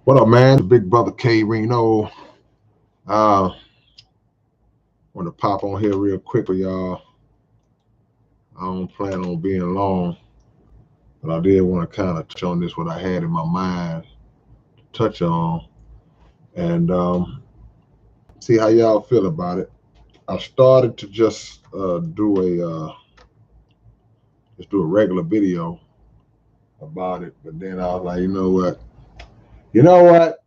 What up, man? Big brother K-Rino. Want to pop on here real quick for y'all. I don't plan on being long, but I did want to kind of touch on this, what I had in my mind to touch on, and see how y'all feel about it. I started to just do a regular video about it, but then I was like, you know what? You know what?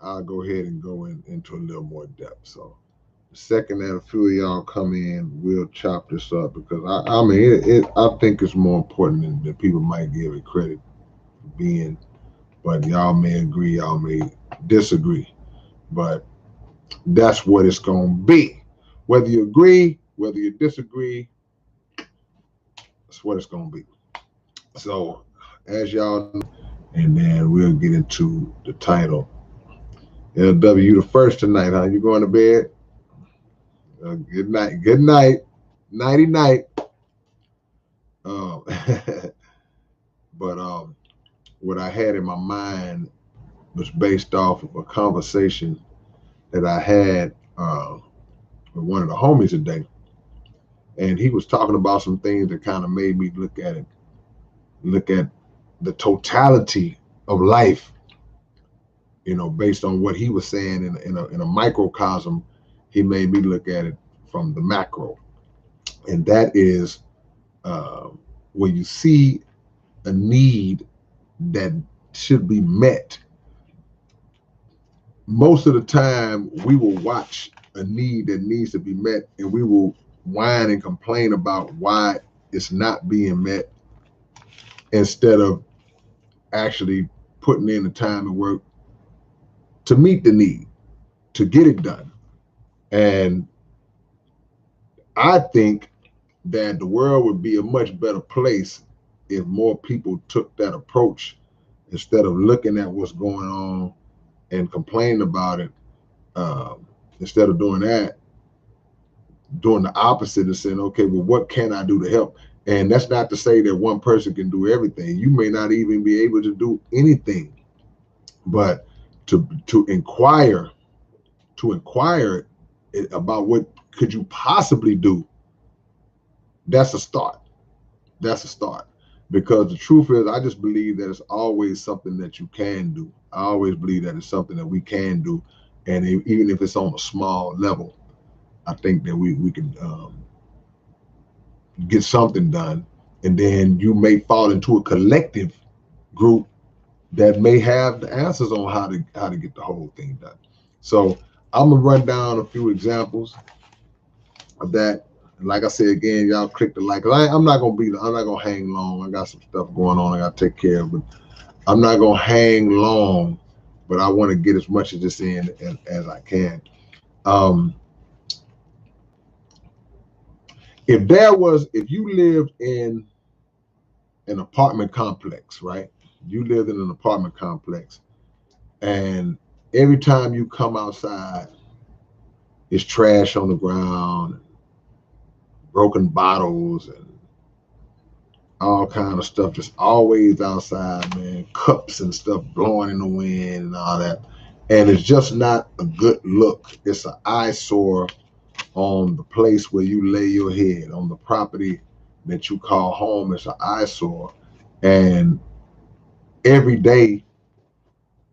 I'll go ahead and into a little more depth. So the second that a few of y'all come in, we'll chop this up because I mean, I think it's more important than people might give it credit for being. But y'all may agree, y'all may disagree. But that's what it's gonna be. Whether you agree, whether you disagree, that's what it's gonna be. So, as y'all know, and then we'll get into the title. LW, you the first tonight, huh? You going to bed? Good night. Good night. Nighty night. Um, but what I had in my mind was based off of a conversation that I had with one of the homies today, and he was talking about some things that kind of made me look at the totality of life. You know, based on what he was saying in a microcosm, he made me look at it from the macro, and that is when you see a need that should be met. Most of the time, we will watch a need that needs to be met, and we will whine and complain about why it's not being met instead of actually putting in the time and work to meet the need, to get it done. And I think that the world would be a much better place if more people took that approach instead of looking at what's going on and complaining about it. Instead of doing that, doing the opposite and saying, okay, well, what can I do to help? And that's not to say that one person can do everything. You may not even be able to do anything, but to inquire about what could you possibly do, that's a start. That's a start. Because the truth is, I just believe that it's always something that you can do. I always believe that it's something that we can do. And even if it's on a small level, I think that we can get something done. And then you may fall into a collective group that may have the answers on how to get the whole thing done. So I'm gonna run down a few examples of that. And like I said again, y'all click the like. I'm not gonna hang long. I got some stuff going on I gotta take care of, but I'm not gonna hang long. But I want to get as much of this in as I can. Um, if you lived in an apartment complex, right? You lived in an apartment complex, and every time you come outside, it's trash on the ground, broken bottles, and all kind of stuff just always outside, man. Cups and stuff blowing in the wind and all that. And it's just not a good look. It's an eyesore on the place where you lay your head, on the property that you call home. It's an eyesore. And every day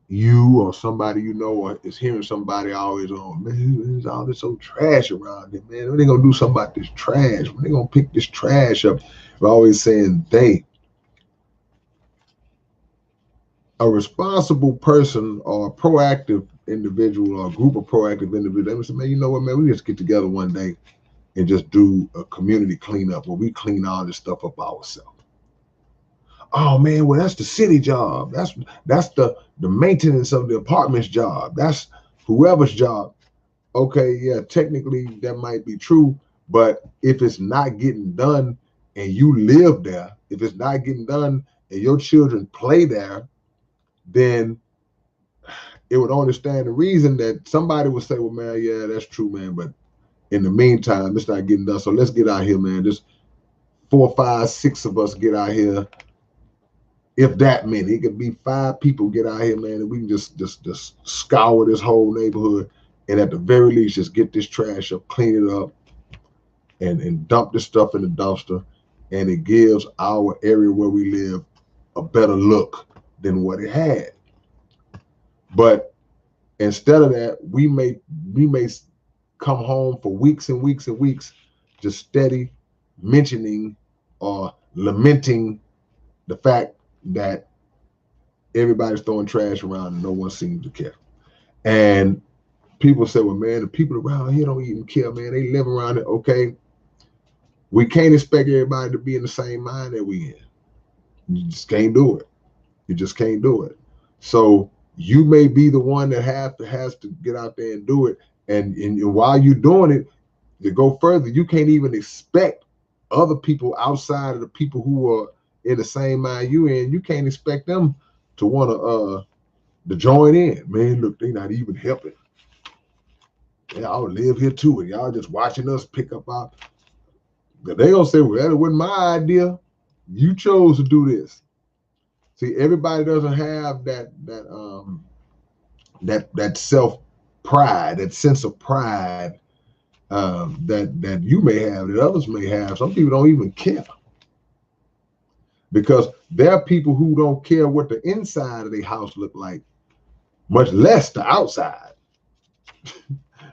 you or somebody you know is hearing somebody always on, man, there's all this old trash around here, man. When they gonna do something about this trash? When they gonna pick this trash up? We're always saying they. A responsible person or a proactive individual or a group of proactive individuals, they would say, man, you know what, man, we just get together one day and just do a community cleanup where we clean all this stuff up ourselves. Oh man, well that's the city job. That's the maintenance of the apartment's job. That's whoever's job. Okay, yeah, technically that might be true, but if it's not getting done and you live there, if it's not getting done and your children play there, then it would only stand the reason that somebody would say, well, man, yeah, that's true, man, but in the meantime, it's not getting done. So let's get out here, man. Just 4, 5, 6 of us get out here if that many. It could be 5 people get out here, man, and we can just scour this whole neighborhood, and at the very least, just get this trash up, clean it up, and dump this stuff in the dumpster, and it gives our area where we live a better look than what it had. But instead of that, we may come home for weeks and weeks and weeks, just steady mentioning or lamenting the fact that everybody's throwing trash around and no one seems to care. And people say, well, man, the people around here don't even care, man. They live around it. Okay. We can't expect everybody to be in the same mind that we in. You just can't do it. You just can't do it. So you may be the one that has to get out there and do it. And while you're doing it, to go further, you can't even expect other people outside of the people who are in the same mind you in. You can't expect them to want to join in. Man, look, they not even helping. Y'all live here too, and y'all just watching us pick up our. They gonna say, well, that wasn't my idea. You chose to do this. See, everybody doesn't have that self pride, that sense of pride that you may have, that others may have. Some people don't even care, because there are people who don't care what the inside of their house look like, much less the outside.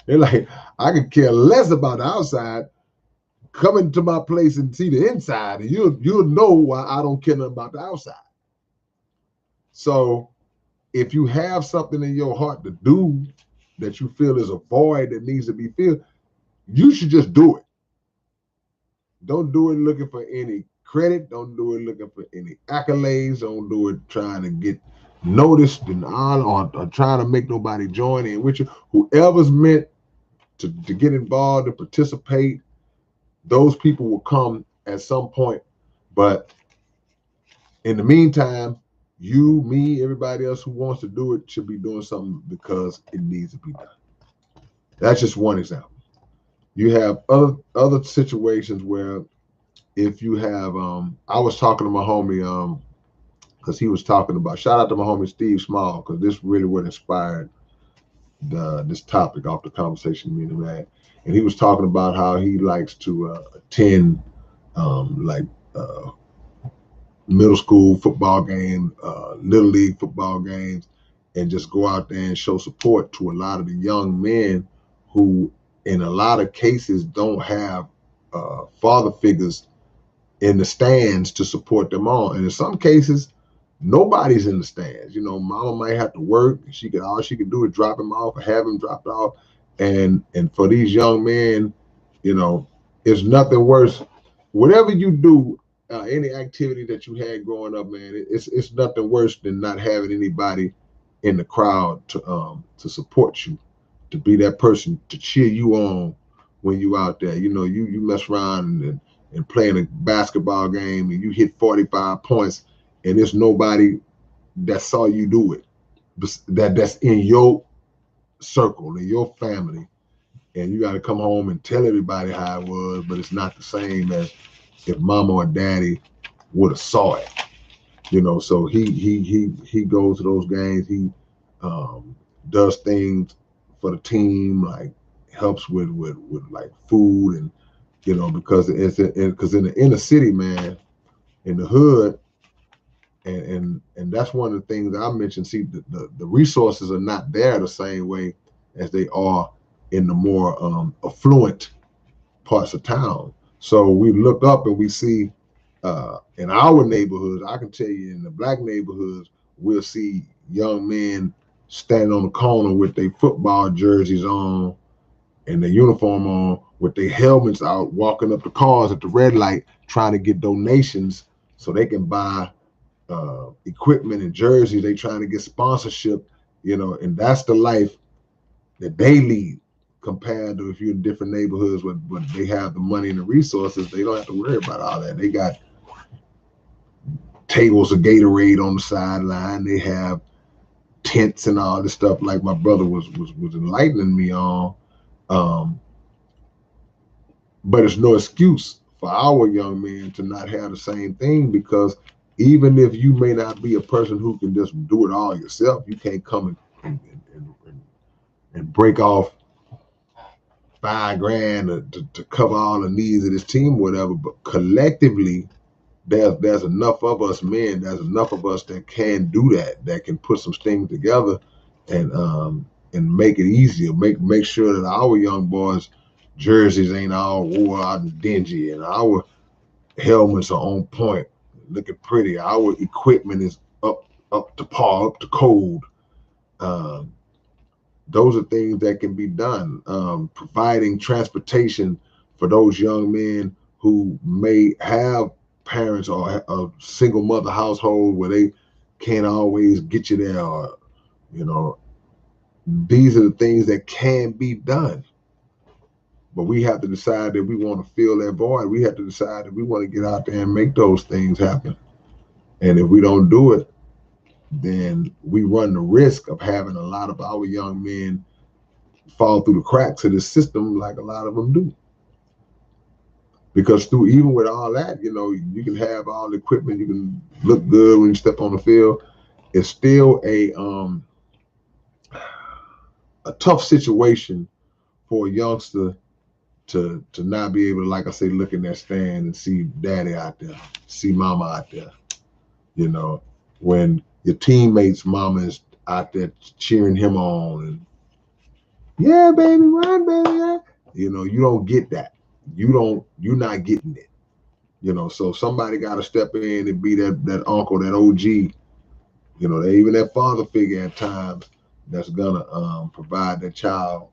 They're like, I could care less about the outside. Come into my place and see the inside, and you'll know why I don't care nothing about the outside. So if you have something in your heart to do that you feel is a void that needs to be filled, you should just do it. Don't do it looking for any credit. Don't do it looking for any accolades. Don't do it trying to get noticed and all, or trying to make nobody join in with you. Whoever's meant to get involved and participate, those people will come at some point. But in the meantime, you, me, everybody else who wants to do it should be doing something because it needs to be done. That's just one example. You have other situations where if you have, I was talking to my homie, because he was talking about, shout out to my homie Steve Small, because this really what inspired this topic off the conversation me and him had. And he was talking about how he likes to attend middle school football games, little league football games, and just go out there and show support to a lot of the young men who, in a lot of cases, don't have father figures in the stands to support them on. And in some cases, nobody's in the stands. You know, mama might have to work. All she can do is drop him off or have him dropped off. And for these young men, you know, it's nothing worse. Whatever you do, any activity that you had growing up, man, it's nothing worse than not having anybody in the crowd to support you, to be that person to cheer you on when you out there. You know, you mess around and playing a basketball game and you hit 45 points and there's nobody that saw you do it, that's in your circle, in your family, and you got to come home and tell everybody how it was, but it's not the same as if mama or daddy would have saw it. You know, so he goes to those games. He does things for the team, like helps with like food, and you know, because in the inner city, man, in the hood, and that's one of the things that I mentioned. See, the resources are not there the same way as they are in the more affluent parts of town. So we look up and we see in our neighborhoods, I can tell you in the black neighborhoods, we'll see young men standing on the corner with their football jerseys on and their uniform on, with their helmets out, walking up the cars at the red light, trying to get donations so they can buy equipment and jerseys. They trying to get sponsorship, you know, and that's the life that they lead, compared to if you're in different neighborhoods where they have the money and the resources. They don't have to worry about all that. They got tables of Gatorade on the sideline. They have tents and all this stuff, like my brother was enlightening me on. But it's no excuse for our young men to not have the same thing, because even if you may not be a person who can just do it all yourself, you can't come and break off $5,000 to cover all the needs of this team, or whatever. But collectively, there's enough of us men, there's enough of us that can do that, that can put some things together and make it easier, make sure that our young boys' jerseys ain't all wore out and dingy, and our helmets are on point, looking pretty. Our equipment is up to par, up to code. Um, those are things that can be done. Providing transportation for those young men who may have parents or a single mother household where they can't always get you there, or you know, these are the things that can be done. But we have to decide that we want to fill that void. We have to decide that we want to get out there and make those things happen. And if we don't do it, then we run the risk of having a lot of our young men fall through the cracks of the system, like a lot of them do. Because through, even with all that, you can have all the equipment, you can look good when you step on the field. It's still a tough situation for a youngster to not be able to, like I say, look in that stand and see daddy out there, see mama out there. When your teammates' mama is out there cheering him on, and yeah, baby, run, baby, yeah. You don't get that. You're not getting it. So somebody got to step in and be that uncle, that OG. Even that father figure at times that's gonna provide that child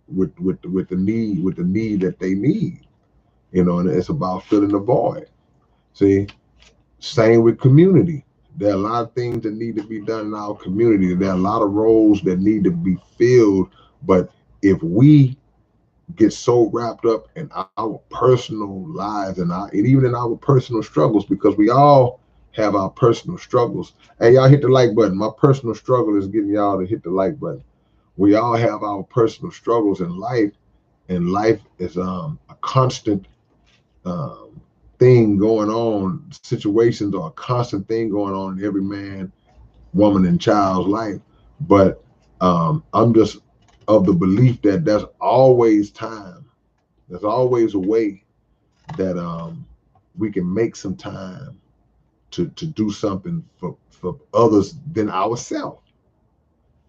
with the need that they need. And it's about filling the void. See, same with community. There are a lot of things that need to be done in our community. There are a lot of roles that need to be filled. But if we get so wrapped up in our personal lives and even in our personal struggles, because we all have our personal struggles. Hey, y'all hit the like button. My personal struggle is getting y'all to hit the like button. We all have our personal struggles in life, and life is a constant thing going on. Situations are a constant thing going on in every man, woman, and child's life. But I'm just of the belief that there's always time. There's always a way that we can make some time to do something for others than ourselves.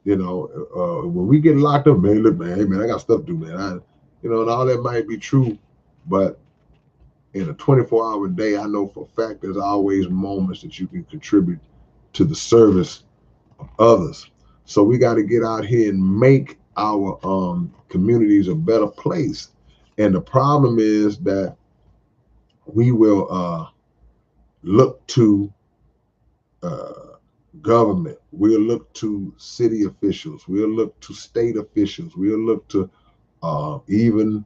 When we get locked up, man, look, man, hey, man, I got stuff to do, man. And all that might be true, but in a 24-hour day, I know for a fact there's always moments that you can contribute to the service of others. So we got to get out here and make our communities a better place. And the problem is that we will look to government, we'll look to city officials, we'll look to state officials, we'll look to even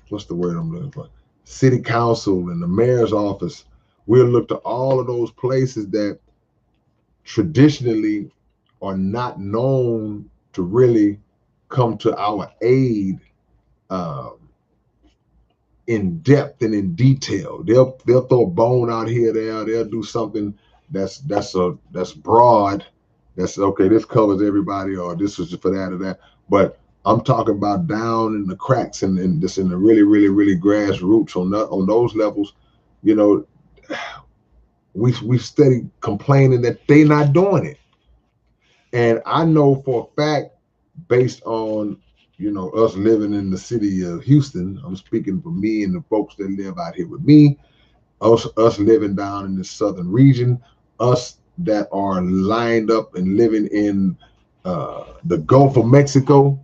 what's the word I'm looking for? City council and the mayor's office. We'll look to all of those places that traditionally are not known to really come to our aid in depth and in detail. They'll throw a bone out here, there. They'll do something that's broad. That's okay. This covers everybody, or this is for that or that. But I'm talking about down in the cracks and just in the really, really, really grassroots on those levels. We steady complaining that they not doing it, and I know for a fact, based on us living in the city of Houston. I'm speaking for me and the folks that live out here with me. Us living down in the southern region. Us that are lined up and living in the Gulf of Mexico.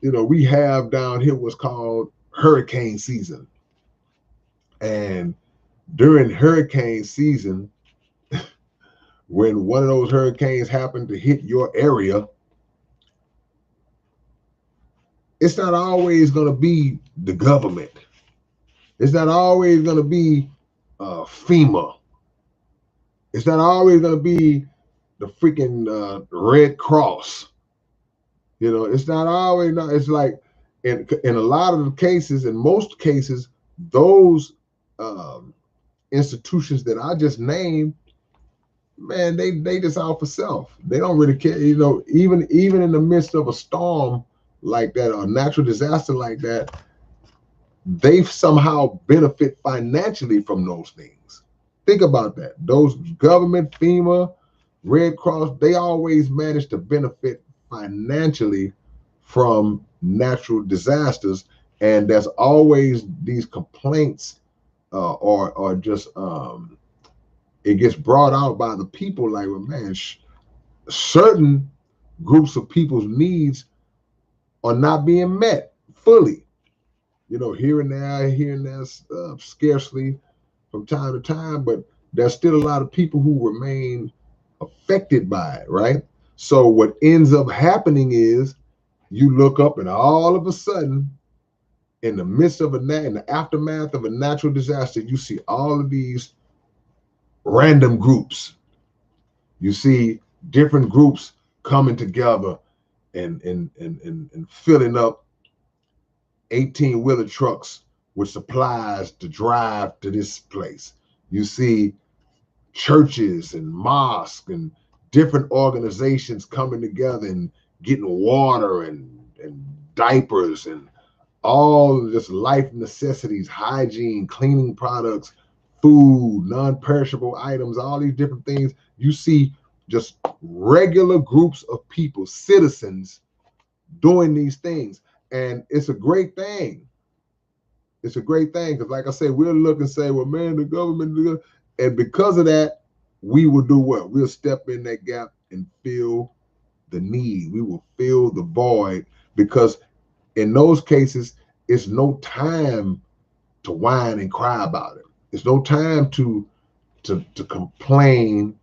We have down here what's called hurricane season. And during hurricane season, when one of those hurricanes happen to hit your area, it's not always going to be the government. It's not always going to be FEMA. It's not always going to be the freaking Red Cross. It's not always. It's like in a lot of the cases, in most cases, those institutions that I just named, man, they just out for self. They don't really care. You know, even in the midst of a storm like that or a natural disaster like that, they somehow benefit financially from those things. Think about that. Those government, FEMA, Red Cross, they always manage to benefit financially from natural disasters. And there's always these complaints or just it gets brought out by the people like, well, man, certain groups of people's needs are not being met fully. You know, here and there, scarcely from time to time, but there's still a lot of people who remain affected by it, right? So what ends up happening is you look up and all of a sudden, in the midst of in the aftermath of a natural disaster, you see all of these random groups. You see different groups coming together and filling up 18-wheeler trucks with supplies to drive to this place. You see churches and mosques and different organizations coming together and getting water and diapers and all just life necessities, hygiene, cleaning products, food, non-perishable items, all these different things. You see just regular groups of people, citizens, doing these things. And it's a great thing. It's a great thing because, like I said, we'll look and say, well, man, the government, and because of that, we will do what? We'll step in that gap and fill the need. We will fill the void because in those cases, it's no time to whine and cry about it. It's no time to complain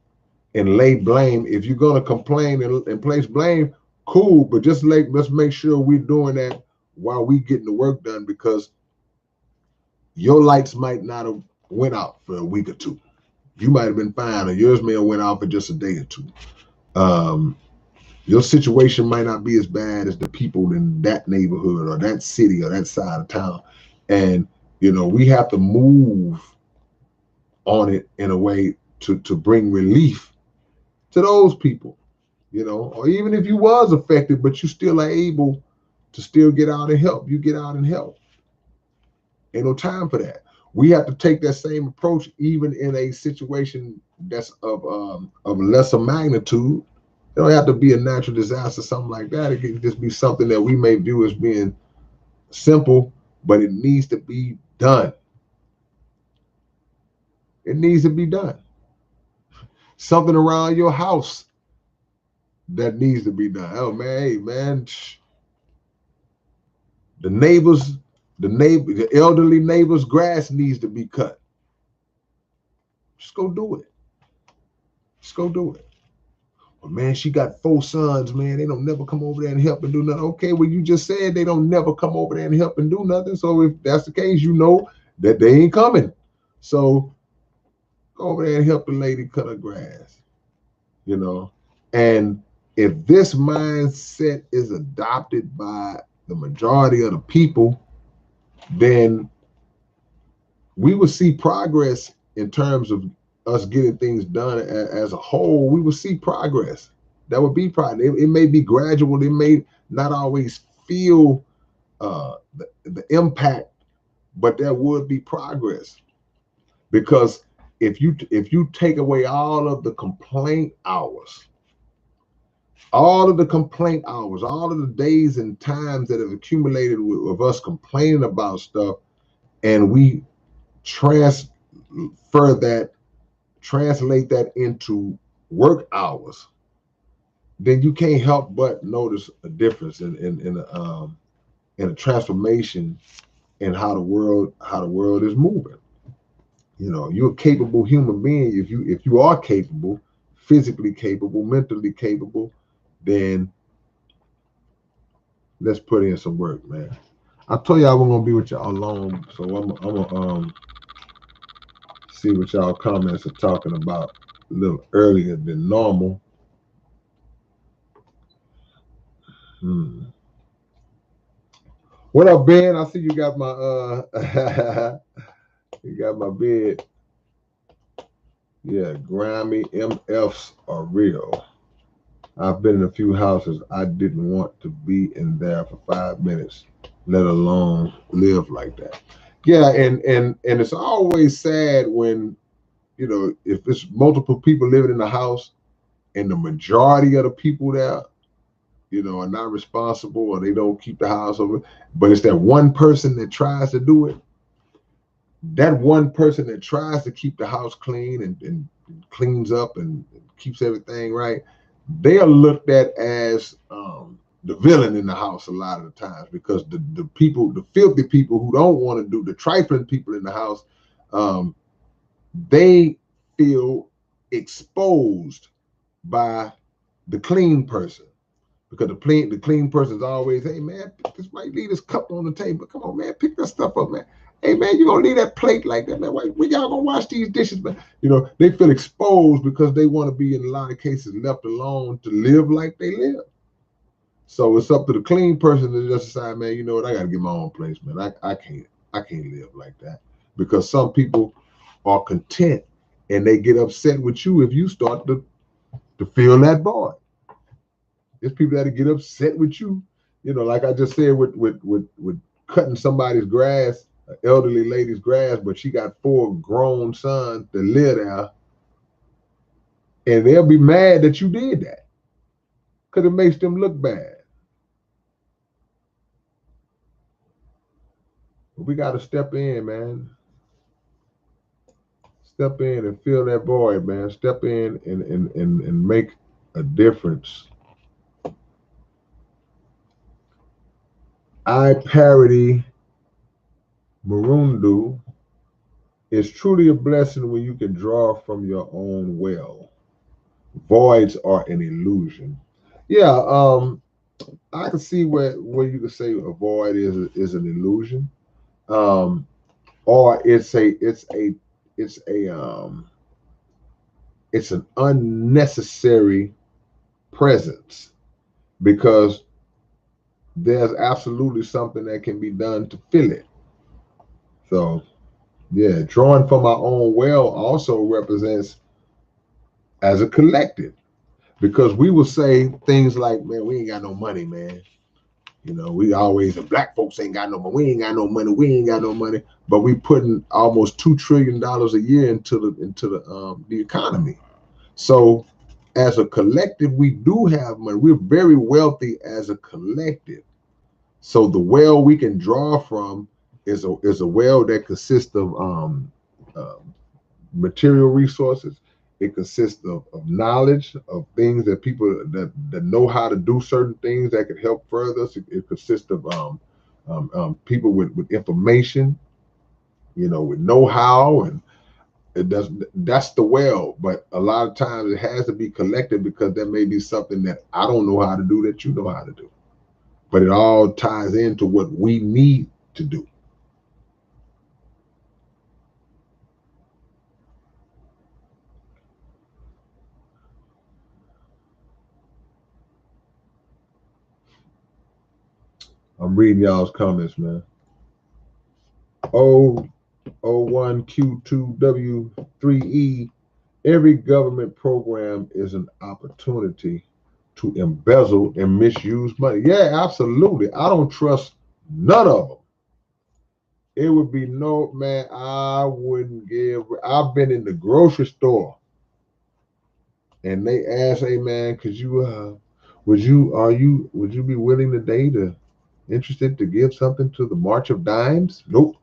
and lay blame. If you're gonna complain and place blame, cool, but just let's make sure we're doing that while we getting the work done because your lights might not have went out for a week or two. You might have been fine, or yours may have went out for just a day or two. Your situation might not be as bad as the people in that neighborhood or that city or that side of town. And, you know, we have to move on it in a way to bring relief to those people, you know, or even if you was affected, but you still are able to still get out and help, you get out and help. Ain't no time for that. We have to take that same approach even in a situation that's of lesser magnitude. It don't have to be a natural disaster, something like that. It can just be something that we may view as being simple, but it needs to be done. It needs to be done. Something around your house that needs to be done. Oh man, hey man, the elderly neighbor's grass needs to be cut. Just go do it. Just go do it. But man, she got 4 sons, man. They don't never come over there and help and do nothing. Okay, well, you just said they don't never come over there and help and do nothing. So if that's the case, you know that they ain't coming. So go over there and help the lady cut her grass, you know. And if this mindset is adopted by the majority of the people, then we will see progress in terms of us getting things done as a whole. We will see progress. That would be progress. It may be gradual. It may not always feel the impact, but there would be progress. Because if you take away all of the complaint hours, all of the days and times that have accumulated with us complaining about stuff, and we translate that into work hours, then you can't help but notice a difference in a transformation in how the world is moving. You know, you're a capable human being. If you are capable, physically capable, mentally capable, then let's put in some work, man. I told y'all we're gonna be with y'all alone, so I'm gonna see what y'all comments are talking about a little earlier than normal. What up, Ben? I see you got my you got my bed. Yeah, grimy MFs are real. I've been in a few houses I didn't want to be in there for 5 minutes, let alone live like that. Yeah, and it's always sad when, if it's multiple people living in the house and the majority of the people there, are not responsible or they don't keep the house over, but it's that one person that tries to do it. That one person that tries to keep the house clean and cleans up and keeps everything right, they are looked at as the villain in the house a lot of the times, because the people, the filthy people who don't want to do, the trifling people in the house, um, they feel exposed by the clean person, because the clean person is always, hey man, this might leave this cup on the table. Come on, man, pick that stuff up, man. Hey man, you gonna leave that plate like that, man? When y'all gonna wash these dishes, man? They feel exposed because they want to be, in a lot of cases, left alone to live like they live. So it's up to the clean person to just decide, man, you know what, I gotta get my own place, man. I can't live like that. Because some people are content and they get upset with you if you start to fill that void. There's people that get upset with you, like I just said with cutting somebody's grass, an elderly lady's grass, but she got 4 grown sons that live there, and they'll be mad that you did that because it makes them look bad. But we got to step in, man. Step in and fill that void, man. Step in and make a difference. I parody Marundu. It's truly a blessing when you can draw from your own well. Voids are an illusion. Yeah, I can see where you could say a void is an illusion, um, or it's an unnecessary presence, because there's absolutely something that can be done to fill it. So yeah, drawing from our own well also represents as a collective, because we will say things like, man, we ain't got no money, man. We always, the black folks ain't got no money. We ain't got no money. We ain't got no money. But we putting almost $2 trillion a year into the economy. So as a collective, we do have money. We're very wealthy as a collective. So the well we can draw from is a well that consists of uh, material resources. It consists of knowledge, of things that people that know how to do certain things that could help further us. It consists of people with information, with know-how, and that's the well. But a lot of times it has to be collected, because there may be something that I don't know how to do that you know how to do. But it all ties into what we need to do. I'm reading y'all's comments, man. O01Q2W3E. Every government program is an opportunity to embezzle and misuse money. Yeah, absolutely. I don't trust none of them. It would be no, man, I wouldn't give. I've been in the grocery store and they ask, hey man, could you would you be willing today to interested to give something to the March of Dimes? Nope.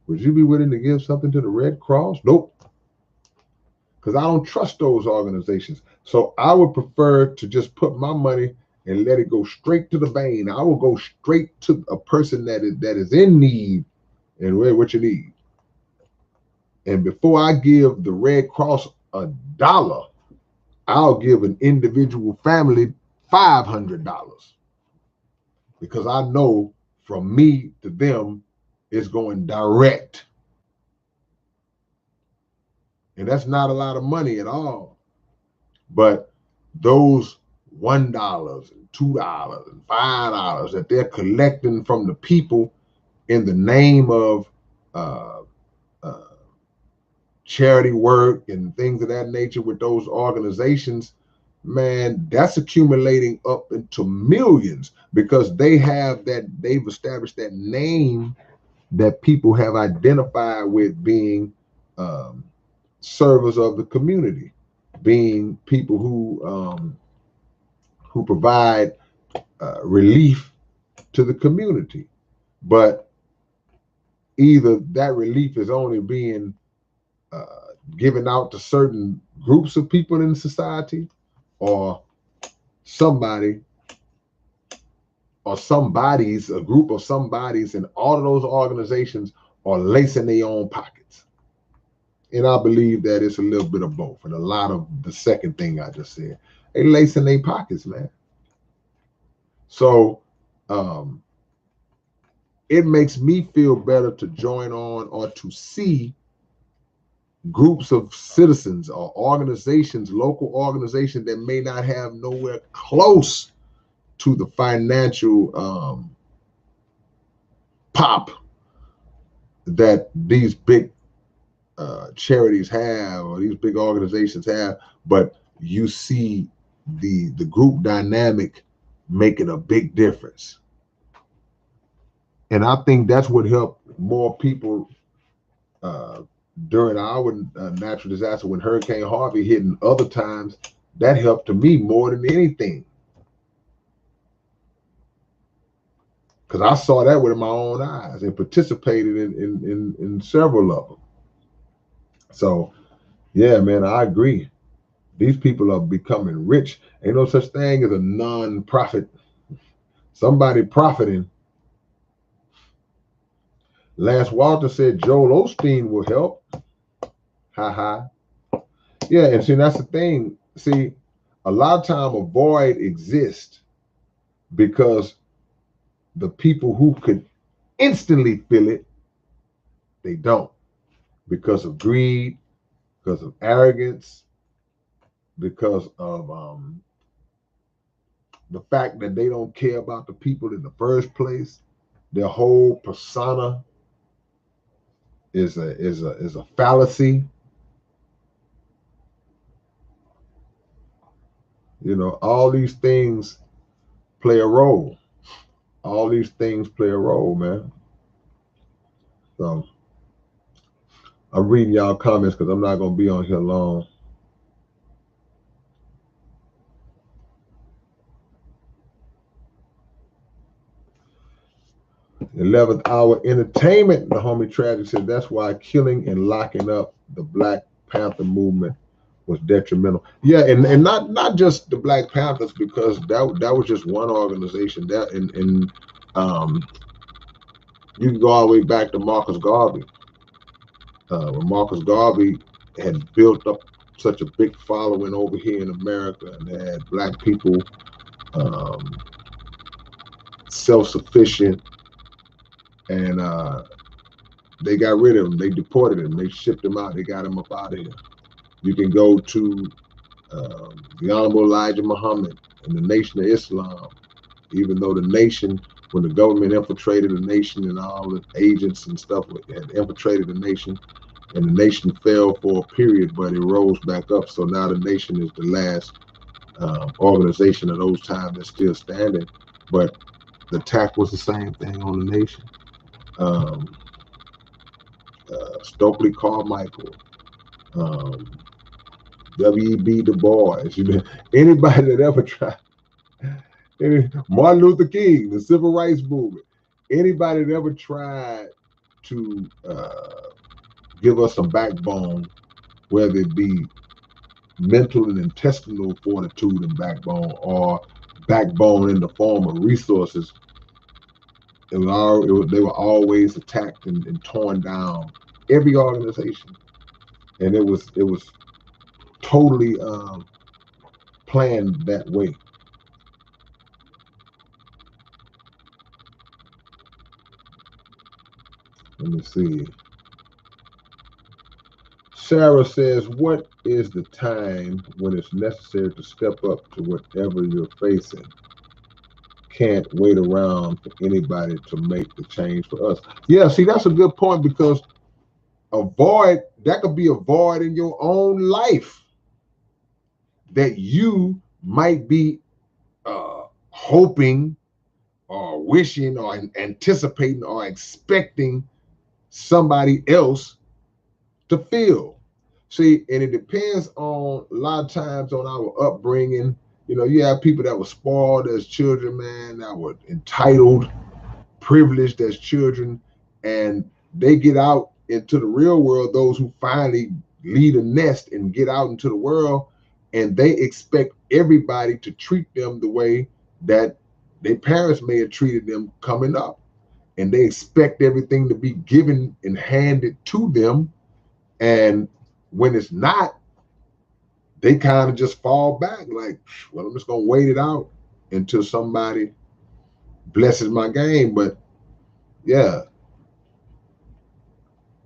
Would you be willing to give something to the Red Cross? Nope. Because I don't trust those organizations. So I would prefer to just put my money and let it go straight to the vein. I will go straight to a person that is in need, and what you need. And before I give the Red Cross $1, I'll give an individual family $500, because I know from me to them it's going direct. And that's not a lot of money at all. But those $1 and $2 and $5 that they're collecting from the people in the name of uh, uh, charity work and things of that nature with those organizations, man, that's accumulating up into millions because they've established that name that people have identified with being um, servers of the community, being people who provide relief to the community. But either that relief is only being uh, given out to certain groups of people in society, or somebody or somebody's a group of somebody's, and all of those organizations are lacing their own pockets. And I believe that it's a little bit of both, and a lot of the second thing I just said. They lacing their pockets, man. So it makes me feel better to join on or to see groups of citizens or organizations, local organizations that may not have nowhere close to the financial pop that these big charities have or these big organizations have, but you see the group dynamic making a big difference. And I think that's what helped more people uh, during our natural disaster when Hurricane Harvey hit, and other times that helped to me more than anything, because I saw that with my own eyes and participated in several of them. So yeah, man, I agree. These people are becoming rich. Ain't no such thing as a non-profit. Somebody profiting. Lance Walter said Joel Osteen will help. Ha ha. Yeah, and see, that's the thing. See, a lot of time a void exists because the people who could instantly fill it, they don't. Because of greed, because of arrogance, because of the fact that they don't care about the people in the first place. Their whole persona is a fallacy. You know, all these things play a role. All these things play a role, man. So I'm reading y'all comments because I'm not gonna be on here long. 11th hour entertainment. The homie Tragic said that's why killing and locking up the Black Panther movement was detrimental. Yeah, and not just the Black Panthers, because that was just one organization. That and you can go all the way back to Marcus Garvey. When Marcus Garvey had built up such a big following over here in America and had Black people self-sufficient, and they got rid of him. They deported him. They shipped him out. They got him up out of here. You can go to the Honorable Elijah Muhammad and the Nation of Islam. Even though the nation, when the government infiltrated the nation and all the agents and stuff had infiltrated the nation, and the nation fell for a period, but it rose back up. So now the nation is the last organization of those times that's still standing. But the attack was the same thing on the nation. Stokely Carmichael, W.E.B. Du Bois, anybody that ever tried, Martin Luther King, the Civil Rights Movement, anybody that ever tried to give us some backbone, whether it be mental and intestinal fortitude and backbone, or backbone in the form of resources, they were always attacked and torn down. Every organization, and it was totally planned that way. Let me see. Sarah says, what is the time when it's necessary to step up to whatever you're facing? Can't wait around for anybody to make the change for us. Yeah, see, that's a good point, because that could be a void in your own life that you might be hoping or wishing or anticipating or expecting somebody else to fill. See, and it depends on a lot of times on our upbringing. You know, you have people that were spoiled as children, man, that were entitled, privileged as children, and they get out into the real world, those who finally leave a nest and get out into the world, and they expect everybody to treat them the way that their parents may have treated them coming up. And they expect everything to be given and handed to them. And when it's not, they kind of just fall back like, well, I'm just going to wait it out until somebody blesses my game. But yeah.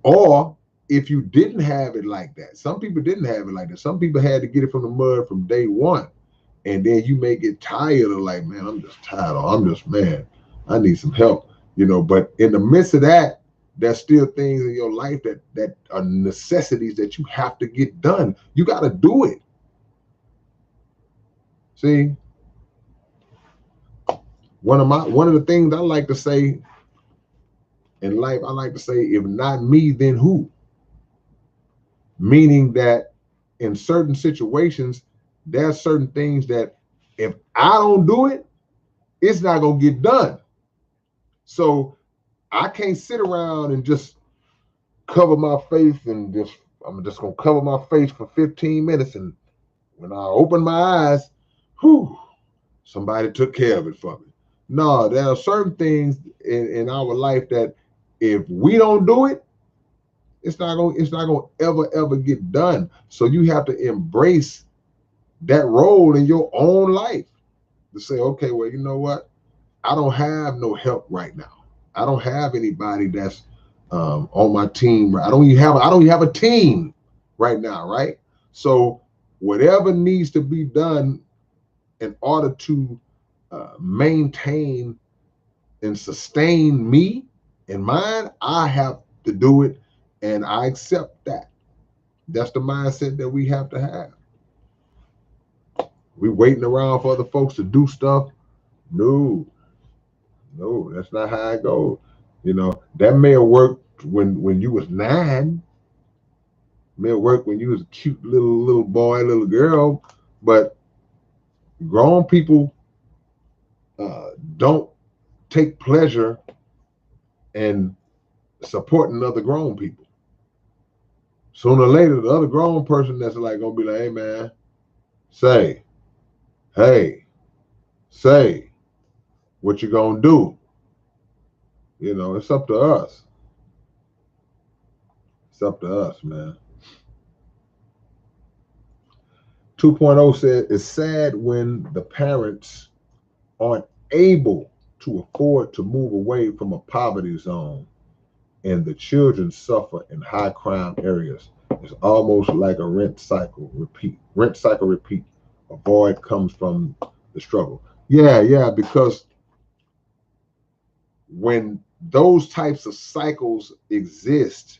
Or if you didn't have it like that, some people didn't have it like that. Some people had to get it from the mud from day one. And then you may get tired of like, man, I'm just tired. Or I'm just, man, I need some help. You know, but in the midst of that, there's still things in your life that are necessities that you have to get done. You got to do it. See, one of the things I like to say in life, I like to say, if not me, then who? Meaning that in certain situations, there's certain things that if I don't do it, it's not gonna get done. So I can't sit around and just cover my face and I'm just gonna cover my face for 15 minutes, and when I open my eyes, whew, somebody took care of it for me. No, there are certain things in our life that if we don't do it, it's not gonna ever get done. So you have to embrace that role in your own life to say, okay, well, you know what? I don't have no help right now. I don't have anybody that's on my team. I don't even have a team right now, right? So whatever needs to be done in order to maintain and sustain me and mine, I have to do it, and I accept that. That's the mindset that we have to have. We waiting around for other folks to do stuff. No, that's not how it goes. You know, that may have worked when you was 9, may have worked when you was a cute little boy, little girl, but grown people don't take pleasure in supporting other grown people. Sooner or later, the other grown person that's like gonna be like, hey man, say, hey, say, what you gonna do? You know, it's up to us. It's up to us, man. 2.0 said, it's sad when the parents aren't able to afford to move away from a poverty zone and the children suffer in high crime areas. It's almost like a rent cycle repeat. A void comes from the struggle. Yeah, because when those types of cycles exist,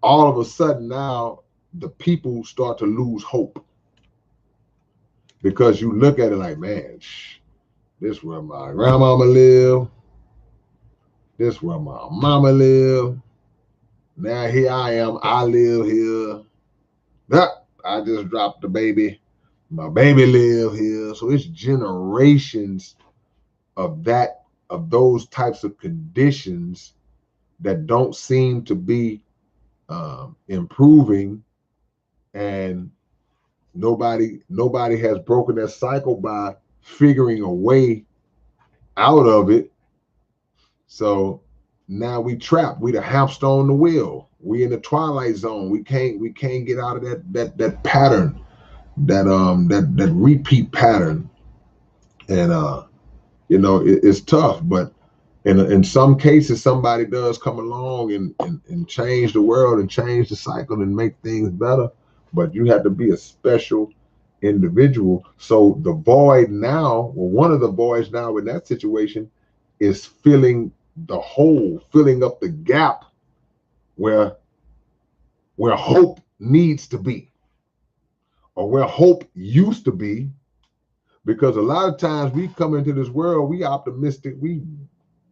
all of a sudden now the people start to lose hope, because you look at it like, man, this is where my grandmama live, this is where my mama live. Now here I am, I live here. I just dropped the baby. My baby live here. So it's generations of those types of conditions that don't seem to be improving, and nobody has broken that cycle by figuring a way out of it. So now we trapped. We the hamster on the wheel. We in the twilight zone. We can't get out of that pattern, that repeat pattern. And you know, it's tough, but And in some cases, somebody does come along and change the world and change the cycle and make things better. But you have to be a special individual. So the void now, well, one of the voids now in that situation is filling the hole, filling up the gap where hope needs to be, or where hope used to be. Because a lot of times we come into this world, we optimistic, we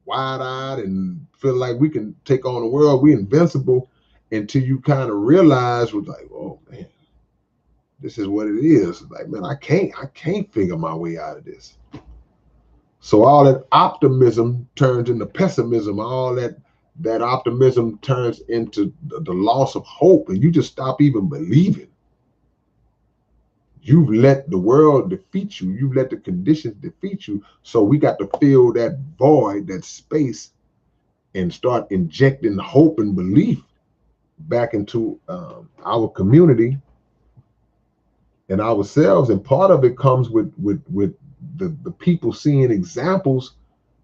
wide-eyed and feel like we can take on the world, we invincible, until you kind of realize, was like, oh man, this is what it is. Like, man, I can't figure my way out of this. So all that optimism turns into pessimism. All that optimism turns into the loss of hope, and you just stop even believing. You've let the world defeat you. You've let the conditions defeat you. So we got to fill that void, that space, and start injecting hope and belief back into our community and ourselves. And part of it comes with the people seeing examples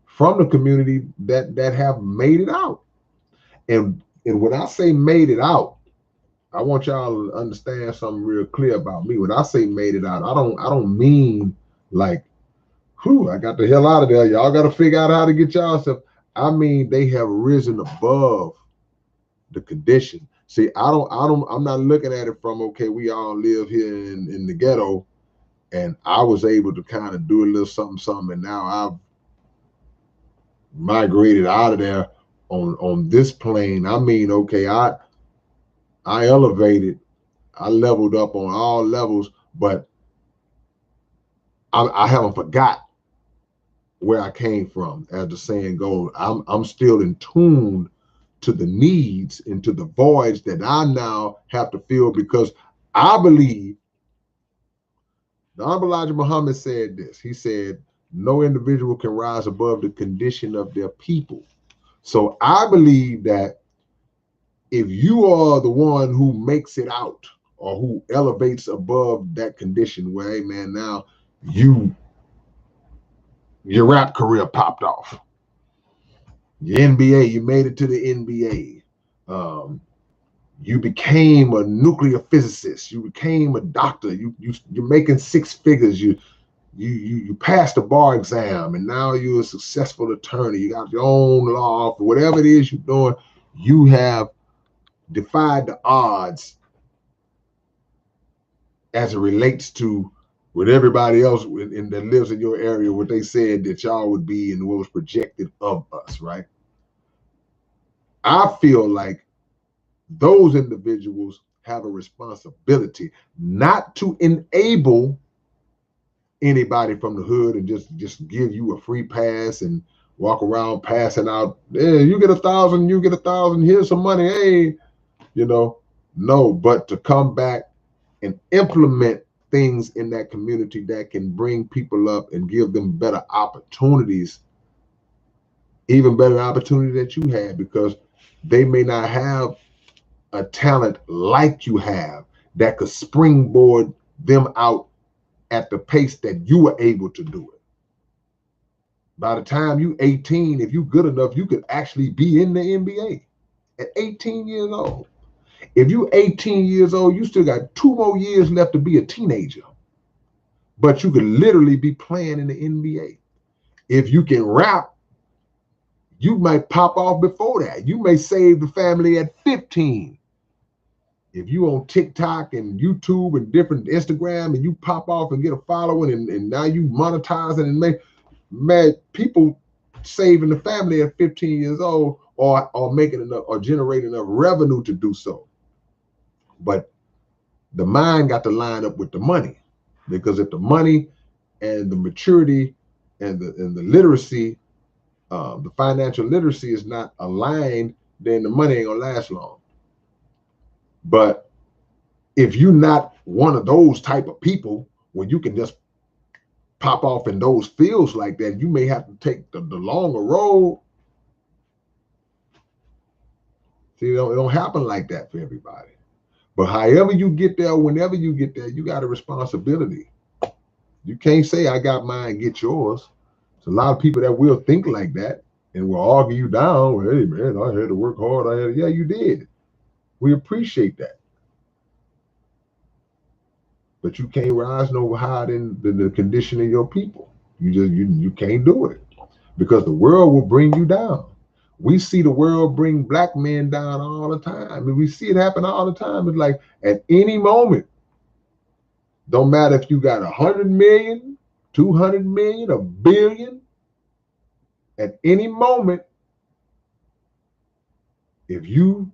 from the community that have made it out. And when I say made it out, I want y'all to understand something real clear about me. When I say made it out, I don't mean like, whew, I got the hell out of there. Y'all got to figure out how to get y'all stuff. I mean, they have risen above the condition. See, I'm not looking at it from, okay, we all live here in the ghetto, and I was able to kind of do a little something, and now I've migrated out of there on this plane. I mean, okay, I elevated, I leveled up on all levels, but I haven't forgot where I came from. As the saying goes, I'm still in tune to the needs and to the voids that I now have to fill, because I believe the Honorable Elijah Muhammad said this. He said, no individual can rise above the condition of their people. So I believe that if you are the one who makes it out, or who elevates above that condition where, hey man, now your rap career popped off. Your NBA, you made it to the NBA. You became a nuclear physicist. You became a doctor. You're making six figures. You passed the bar exam, and now you're a successful attorney. You got your own law, whatever it is you're doing. You have defied the odds as it relates to what everybody else that lives in your area, what they said that y'all would be and what was projected of us, right? I feel like those individuals have a responsibility not to enable anybody from the hood and just give you a free pass and walk around passing out. Yeah, you get 1,000, you get 1,000. Here's some money. Hey, no, but to come back and implement things in that community that can bring people up and give them better opportunities, even better opportunity that you had, because they may not have a talent like you have that could springboard them out at the pace that you were able to do it. By the time you 18, if you good enough, you could actually be in the NBA at 18 years old. If you 18 years old, you still got 2 more years left to be a teenager, but you could literally be playing in the NBA. If you can rap, you might pop off before that. You may save the family at 15. If you on TikTok and YouTube and different Instagram and you pop off and get a following and now you monetizing and make, man, people saving the family at 15 years old or making enough or generating enough revenue to do so. But the mind got to line up with the money, because if the money and the maturity and the literacy, the financial literacy is not aligned, then the money ain't gonna last long. But if you're not one of those type of people where you can just pop off in those fields like that, you may have to take the longer road. See, it don't happen like that for everybody. But however you get there, whenever you get there, you got a responsibility. You can't say I got mine, get yours. There's a lot of people that will think like that, and will argue you down. Well, hey man, I had to work hard. Yeah, you did. We appreciate that. But you can't rise no higher than the condition of your people. You can't do it because the world will bring you down. We see the world bring black men down all the time. I mean, we see it happen all the time. It's like at any moment, don't matter if you got 100 million, 200 million, a billion, at any moment, if you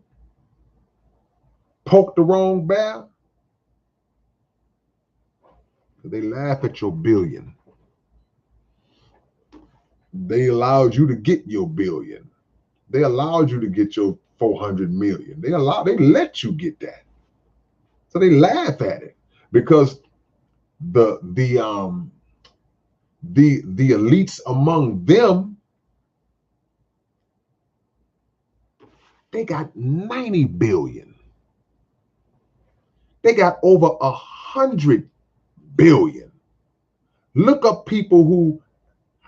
poke the wrong bear, they laugh at your billion. They allowed you to get your billion. They allowed you to get your 400 million. They let you get that. So they laugh at it because the elites among them, they got 90 billion. They got over 100 billion. Look up people who,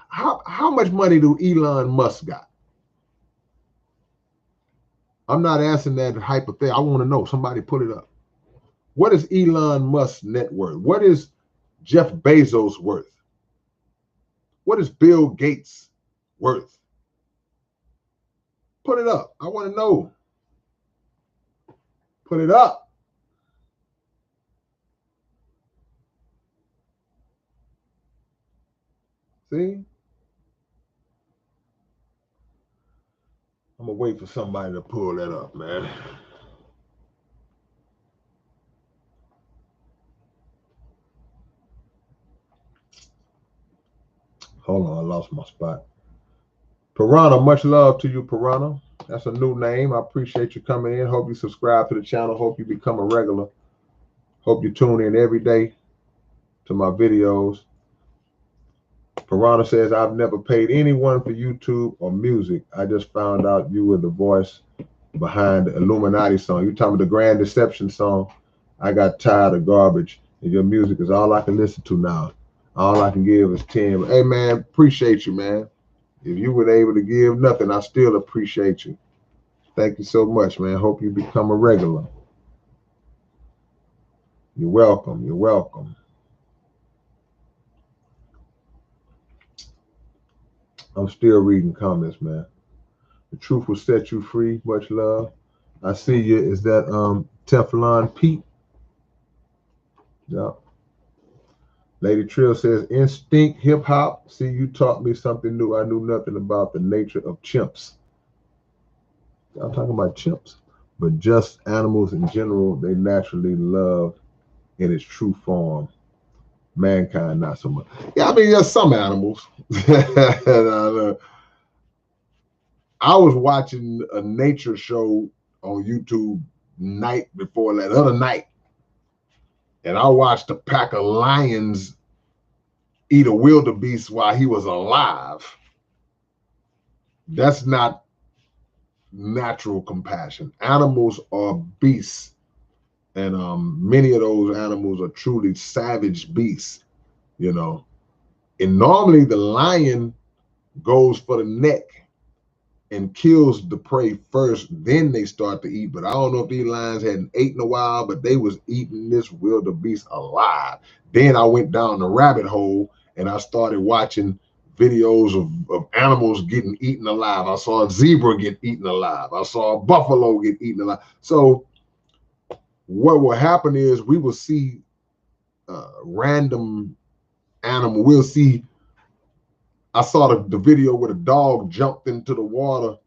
how much money do Elon Musk got? I'm not asking that hypothetical. I want to know. Somebody put it up. What is Elon Musk's net worth? What is Jeff Bezos worth? What is Bill Gates worth? Put it up. I want to know. Put it up. See? I'm going to wait for somebody to pull that up, man. Hold on, I lost my spot. Piranha, much love to you, Piranha. That's a new name. I appreciate you coming in. Hope you subscribe to the channel. Hope you become a regular. Hope you tune in every day to my videos. Piranha says, I've never paid anyone for YouTube or music. I just found out you were the voice behind the Illuminati song. You talking about the Grand Deception song? I got tired of garbage, and your music is all I can listen to now. All I can give is 10. Hey, man, appreciate you, man. If you were able to give nothing, I still appreciate you. Thank you so much, man. Hope you become a regular. You're welcome. You're welcome. I'm still reading comments, man. The truth will set you free. Much love. I see you. Is that Teflon Pete? Yeah. Lady Trill says, instinct hip hop. See, you taught me something new. I knew nothing about the nature of chimps. I'm talking about chimps, but just animals in general, they naturally love in its true form. Mankind, not so much. Yeah, I mean, there's some animals. I was watching a nature show on YouTube night before that other night, and I watched a pack of lions eat a wildebeest while he was alive. That's not natural compassion. Animals are beasts, and many of those animals are truly savage beasts, you know. And normally the lion goes for the neck and kills the prey first, then they start to eat. But I don't know if these lions hadn't eaten a while, but they was eating this wildebeest alive. Then I went down the rabbit hole and I started watching videos of animals getting eaten alive. I saw a zebra get eaten alive. I saw a buffalo get eaten alive. So what will happen is we will see random animal. We'll see. I saw the video where the dog jumped into the water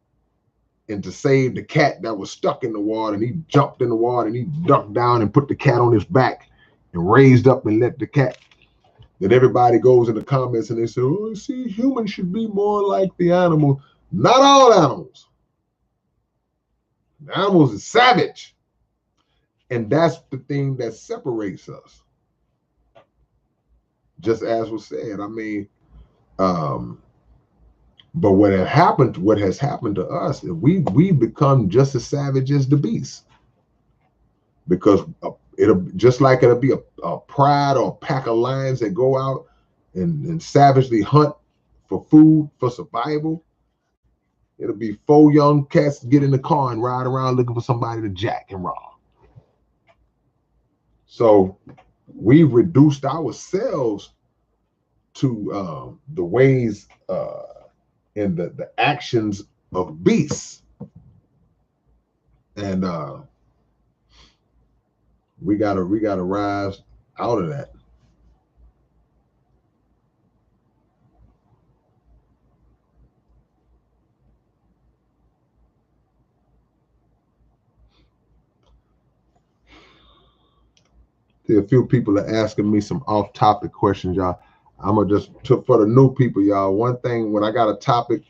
and to save the cat that was stuck in the water, and he jumped in the water and he ducked down and put the cat on his back and raised up and let the cat. Then everybody goes in the comments and they say, oh, see, humans should be more like the animal. Not all animals. The animals are savage. And that's the thing that separates us. Just as was said, I mean, but what has happened to us, we become just as savage as the beast. Because it'll be a pride or a pack of lions that go out and savagely hunt for food, for survival. It'll be 4 young cats get in the car and ride around looking for somebody to jack and rob. So we reduced ourselves to the ways and the actions of beasts. And we gotta rise out of that. There are a few people are asking me some off-topic questions, y'all. I'm gonna just for the new people, y'all. One thing, when I got a topic,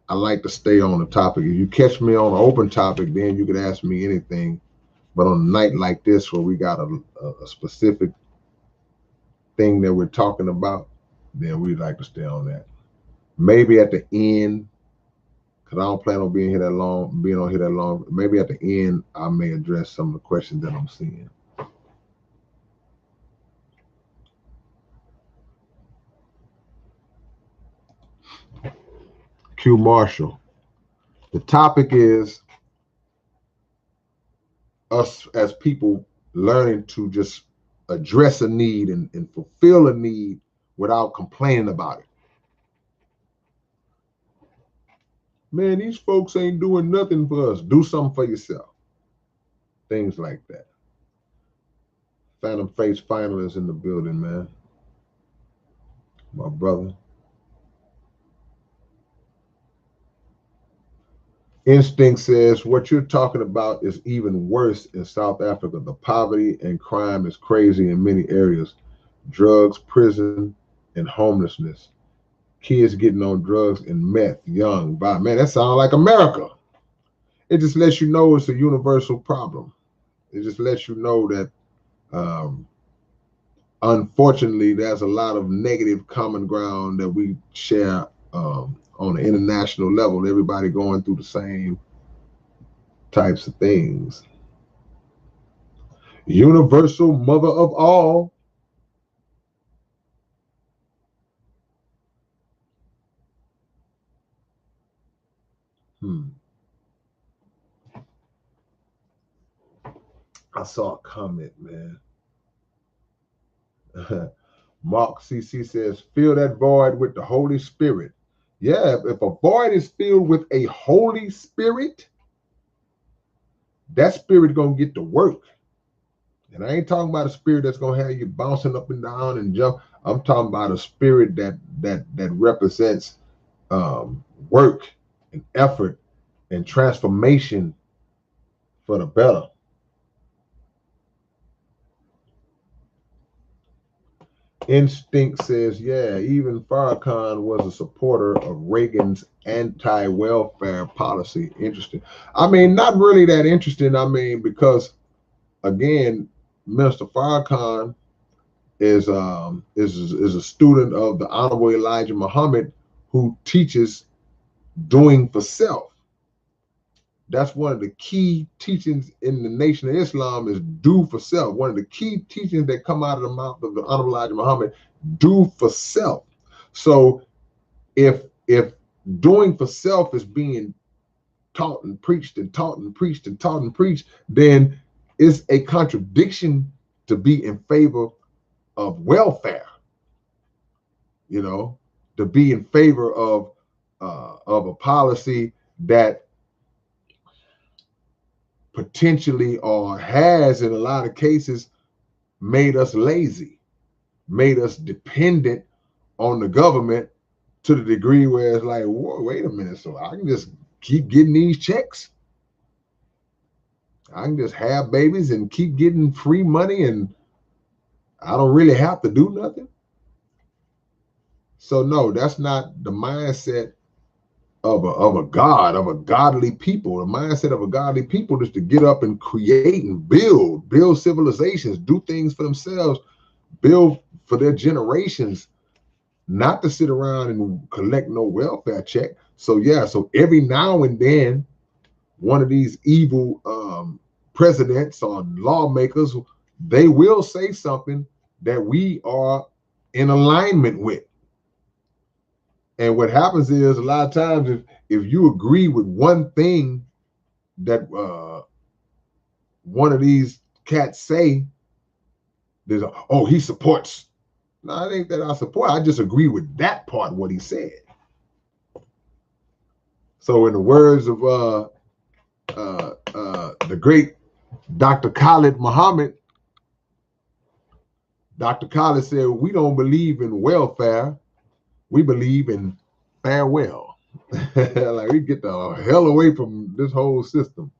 I like to stay on the topic. If you catch me on an open topic, then you could ask me anything. But on a night like this, where we got a specific thing that we're talking about, then we'd like to stay on that. Maybe at the end, because I don't plan on being on here that long. Maybe at the end, I may address some of the questions that I'm seeing. Q Marshall. The topic is us as people learning to just address a need and fulfill a need without complaining about it. Man, these folks ain't doing nothing for us. Do something for yourself. Things like that. Phantom Face finalists in the building, man. My brother. Instinct says what you're talking about is even worse in South Africa. The poverty and crime is crazy in many areas. Drugs, prison, and homelessness. Kids getting on drugs and meth, young. Man, that sounds like America. It just lets you know it's a universal problem. It just lets you know that, unfortunately, there's a lot of negative common ground that we share on an international level. Everybody going through the same types of things. Universal mother of all. I saw a comment, man. Mark CC says, fill that void with the Holy Spirit. Yeah, if a void is filled with a Holy Spirit, that spirit gonna get to work. And I ain't talking about a spirit that's gonna have you bouncing up and down and jump. I'm talking about a spirit that represents work and effort and transformation for the better. Instinct says, yeah, even Farrakhan was a supporter of Reagan's anti-welfare policy. Interesting. I mean, not really that interesting. I mean, because again, Minister Farrakhan is a student of the Honorable Elijah Muhammad, who teaches doing for self. That's one of the key teachings in the Nation of Islam, is do for self. One of the key teachings that come out of the mouth of the Honorable Elijah Muhammad, do for self. So if doing for self is being taught and preached and taught and preached and taught and preached, then it's a contradiction to be in favor of welfare, to be in favor of a policy that potentially, or has in a lot of cases, made us lazy, made us dependent on the government to the degree where it's like, whoa, wait a minute, so I can just keep getting these checks. I can just have babies and keep getting free money, and I don't really have to do nothing. So no, that's not the mindset of a godly people. The mindset of a godly people is to get up and create and build civilizations, do things for themselves, build for their generations, not to sit around and collect no welfare check. So yeah, so every now and then, one of these evil presidents or lawmakers, they will say something that we are in alignment with. And what happens is a lot of times if you agree with one thing that one of these cats say, there's oh, he supports. No, it ain't that I support. I just agree with that part of what he said. So in the words of the great Dr. Khalid Muhammad, Dr. Khalid said, we don't believe in welfare. We believe in farewell. Like we get the hell away from this whole system.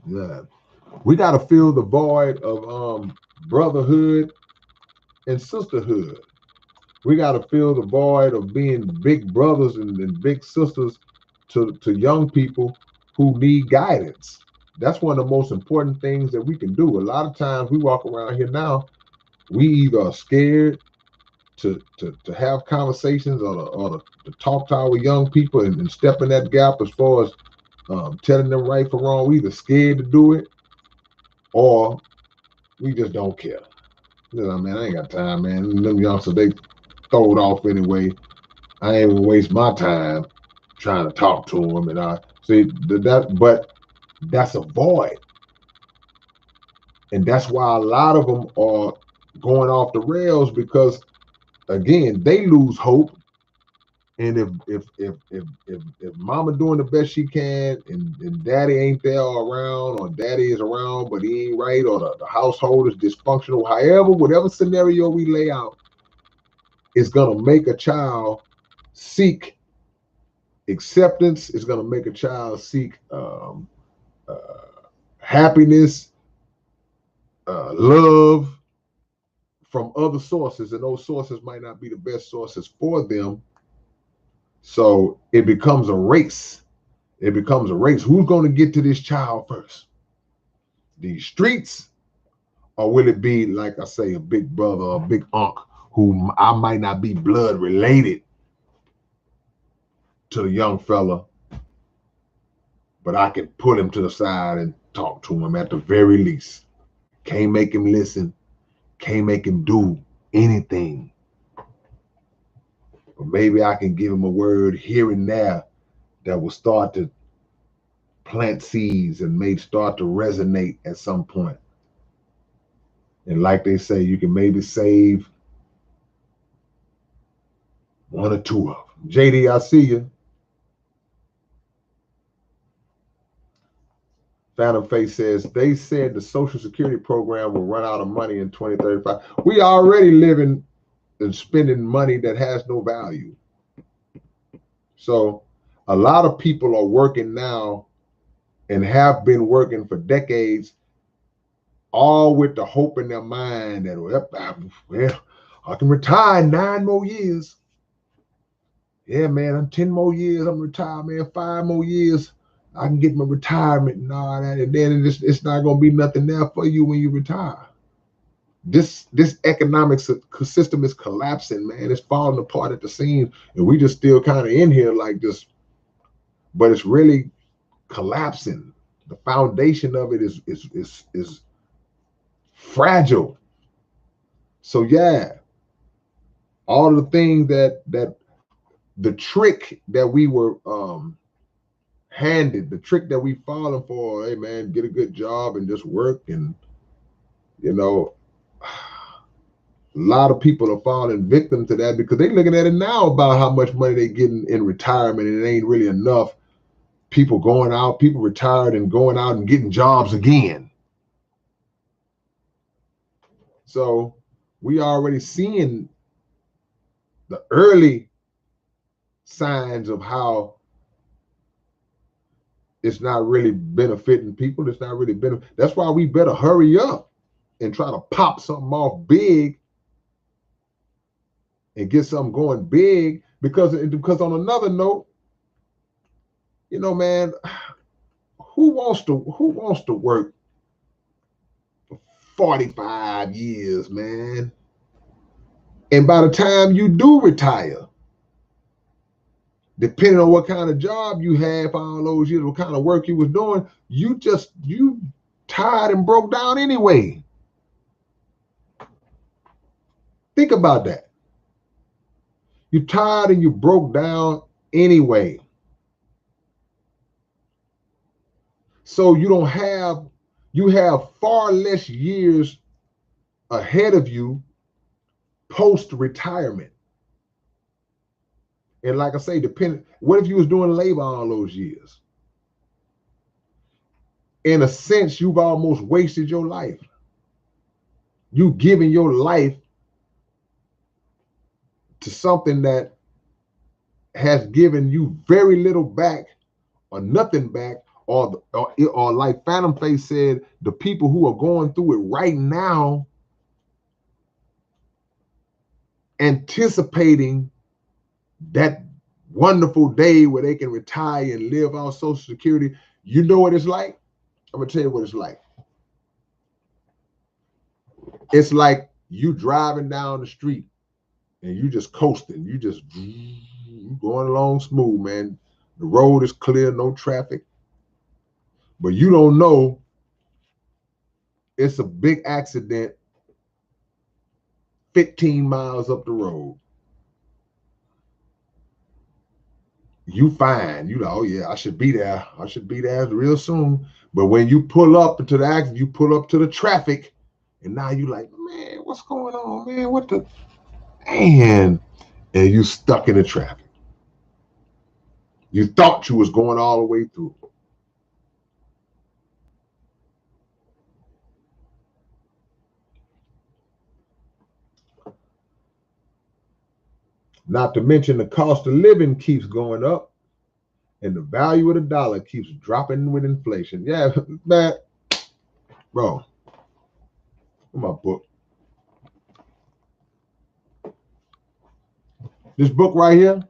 Yeah. We got to fill the void of brotherhood and sisterhood. We got to fill the void of being big brothers and big sisters to young people who need guidance. That's one of the most important things that we can do. A lot of times we walk around here now, we either are scared to have conversations or to talk to our young people and step in that gap as far as telling them right from wrong. We either scared to do it or we just don't care. You know, man, I ain't got time, man. Them youngsters, they throw it off anyway. I ain't gonna waste my time trying to talk to them. And I see that, but that's a void. And that's why a lot of them are going off the rails because, again, they lose hope. And if mama doing the best she can and daddy ain't there around or daddy is around but he ain't right or the household is dysfunctional, however, whatever scenario we lay out, it's gonna make a child seek acceptance. It's gonna make a child seek happiness, love from other sources, and those sources might not be the best sources for them. So it becomes a race. It becomes a race. Who's going to get to this child first? These streets, or will it be, like I say, a big brother or a big uncle who I might not be blood related to the young fella, but I can put him to the side and talk to him at the very least. Can't make him listen. Can't make him do anything. But maybe I can give him a word here and there that will start to plant seeds and may start to resonate at some point. And like they say, you can maybe save one or two of them. JD, I see you. Phantom Face says, they said the Social Security program will run out of money in 2035. We already living and spending money that has no value. So a lot of people are working now and have been working for decades, all with the hope in their mind that, well, I can retire in 9 more years. Yeah, man, I'm 10 more years, I'm retired, man, 5 more years, I can get my retirement and all that, and then it's not going to be nothing there for you when you retire. This economic system is collapsing, man. It's falling apart at the seams, and we just still kind of in here like this, but it's really collapsing. The foundation of it is fragile. So yeah, all the things that the trick that we were handed, the trick that we fallen for, hey man, get a good job and just work, and you know, a lot of people are falling victim to that because they're looking at it now about how much money they're getting in retirement, and it ain't really enough. People going out, people retired and going out and getting jobs again. So we already seeing the early signs of how it's not really benefiting people. It's not really benefiting. That's why we better hurry up and try to pop something off big and get something going big. Because on another note, you know, man, who wants to work for 45 years, man? And by the time you do retire, Depending on what kind of job you had for all those years, what kind of work you was doing, you tired and broke down anyway. Think about that. You're tired and you broke down anyway. So you have far less years ahead of you post-retirement. And like I say, what if you was doing labor all those years? In a sense, you've almost wasted your life. You giving your life to something that has given you very little back or nothing back, or like Phantom Face said, the people who are going through it right now, anticipating that wonderful day where they can retire and live on Social Security. You know what it's like? I'm gonna tell you what it's like. It's like you driving down the street and you just coasting. You just going along smooth, man. The road is clear, no traffic. But you don't know it's a big accident 15 miles up the road. You fine. You know, oh yeah, I should be there. I should be there real soon. But when you pull up to the accident, you pull up to the traffic, and now you like, man, what's going on, man? What the man? And you stuck in the traffic. You thought you was going all the way through. Not to mention the cost of living keeps going up and the value of the dollar keeps dropping with inflation. Yeah, man, bro, my book. This book right here,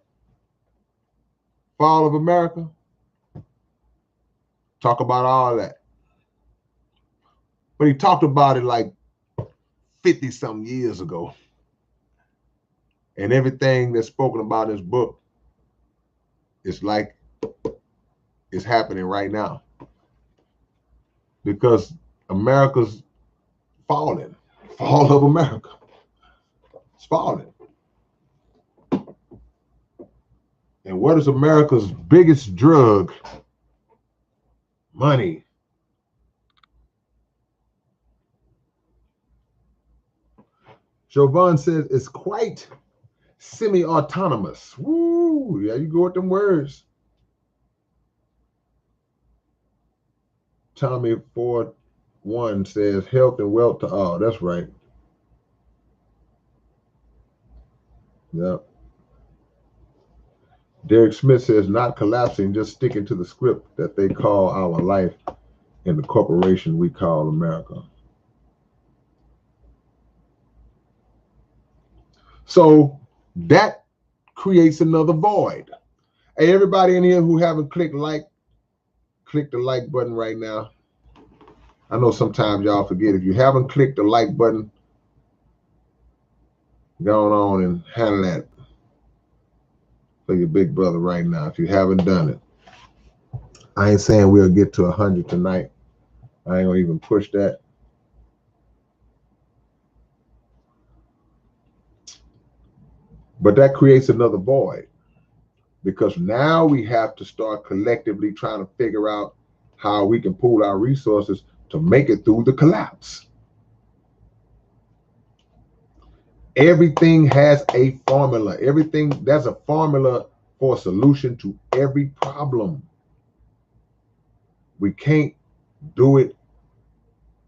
Fall of America, talk about all that. But he talked about it like 50 some years ago. And everything that's spoken about in this book is like it's happening right now. Because America's falling. Fall of America. It's falling. And what is America's biggest drug? Money. Jovan says it's quite semi-autonomous. Woo! Yeah, you go with them words. Tommy Ford 1 says health and wealth to all. That's right. Yep. Derek Smith says not collapsing, just sticking to the script that they call our life and the corporation we call America. So that creates another void. Hey, everybody in here who haven't click the like button right now. I know sometimes y'all forget. If you haven't clicked the like button, go on and handle that for your big brother right now if you haven't done it. I ain't saying we'll get to 100 tonight. I ain't gonna even push that. But that creates another void because now we have to start collectively trying to figure out how we can pool our resources to make it through the collapse. Everything has a formula. There's a formula for a solution to every problem. We can't do it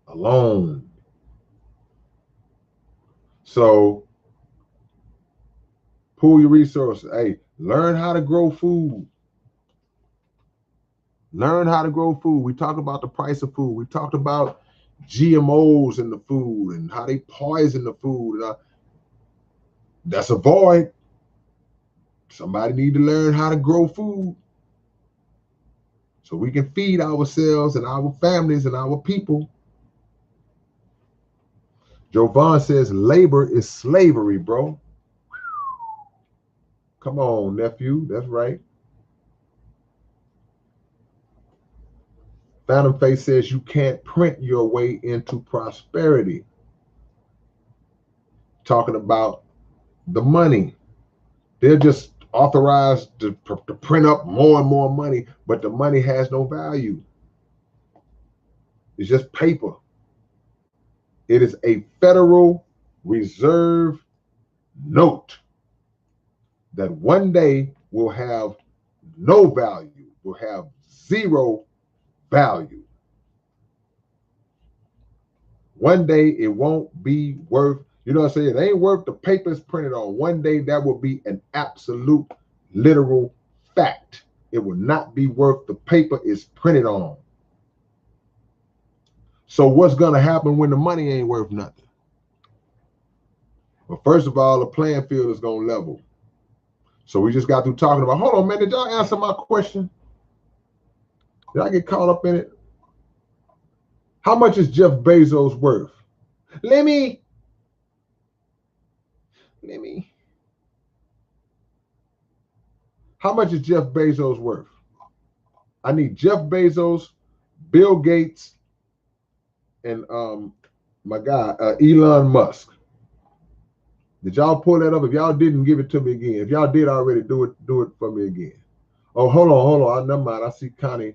alone. So pool your resources. Hey, learn how to grow food. Learn how to grow food. We talked about the price of food. We talked about GMOs in the food and how they poison the food. That's a void. Somebody need to learn how to grow food so we can feed ourselves and our families and our people. Jovan says labor is slavery, bro. Come on, nephew. That's right. Phantom Face says you can't print your way into prosperity. Talking about the money. They're just authorized to print up more and more money, but the money has no value. It's just paper. It is a Federal Reserve note that one day will have no value, will have zero value. One day it won't be worth, you know what I'm saying? It ain't worth the paper it's printed on. One day that will be an absolute literal fact. It will not be worth the paper it's printed on. So what's gonna happen when the money ain't worth nothing? Well, first of all, the playing field is gonna level. So we just got through talking about, hold on, man, did y'all answer my question? Did I get caught up in it? How much is Jeff Bezos worth? Let me. How much is Jeff Bezos worth? I need Jeff Bezos, Bill Gates, and my guy, Elon Musk. Did y'all pull that up? If y'all didn't, give it to me again. If y'all did already, do it for me again. Oh, hold on. Never mind. I see Connie.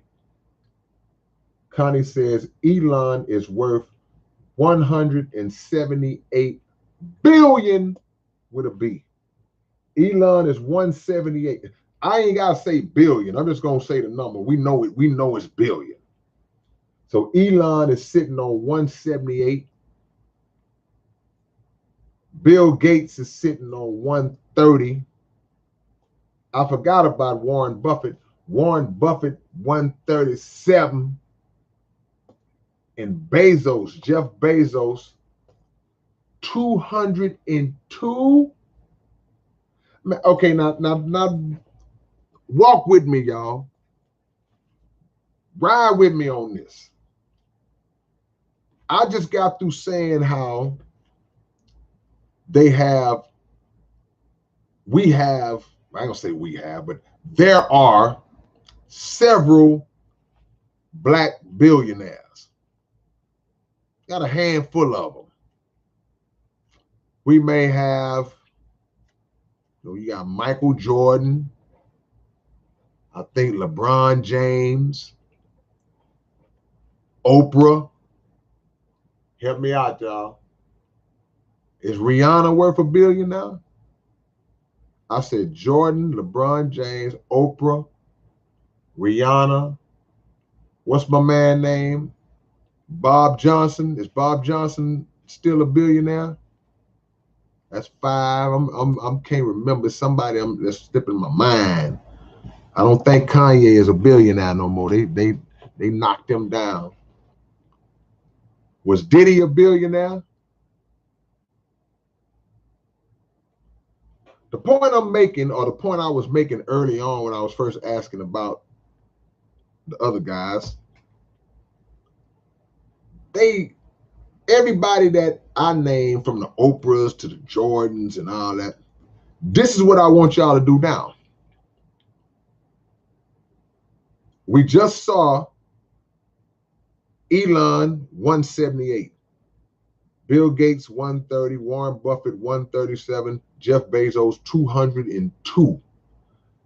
Connie says Elon is worth 178 billion with a B. Elon is 178. I ain't gotta say billion. I'm just gonna say the number. We know it. We know it's billion. So Elon is sitting on 178. Bill Gates is sitting on 130. I forgot about Warren Buffett. Warren Buffett 137. And Bezos, Jeff Bezos, 202. Okay, now walk with me, y'all. Ride with me on this. I just got through saying how we have, I ain't gonna say we have, but there are several black billionaires. Got a handful of them. We may have, you got Michael Jordan, I think LeBron James, Oprah. Help me out, y'all. Is Rihanna worth $1 billion now? I said Jordan, LeBron James, Oprah, Rihanna. What's my man name? Bob Johnson. Is Bob Johnson still a billionaire? That's 5. I'm can't remember somebody. That's slipping my mind. I don't think Kanye is a billionaire no more. They knocked him down. Was Diddy a billionaire? The point I'm making, or the point I was making early on when I was first asking about the other guys, everybody that I named, from the Oprahs to the Jordans and all that, this is what I want y'all to do now. We just saw Elon 178, Bill Gates 130, Warren Buffett 137, Jeff Bezos 202.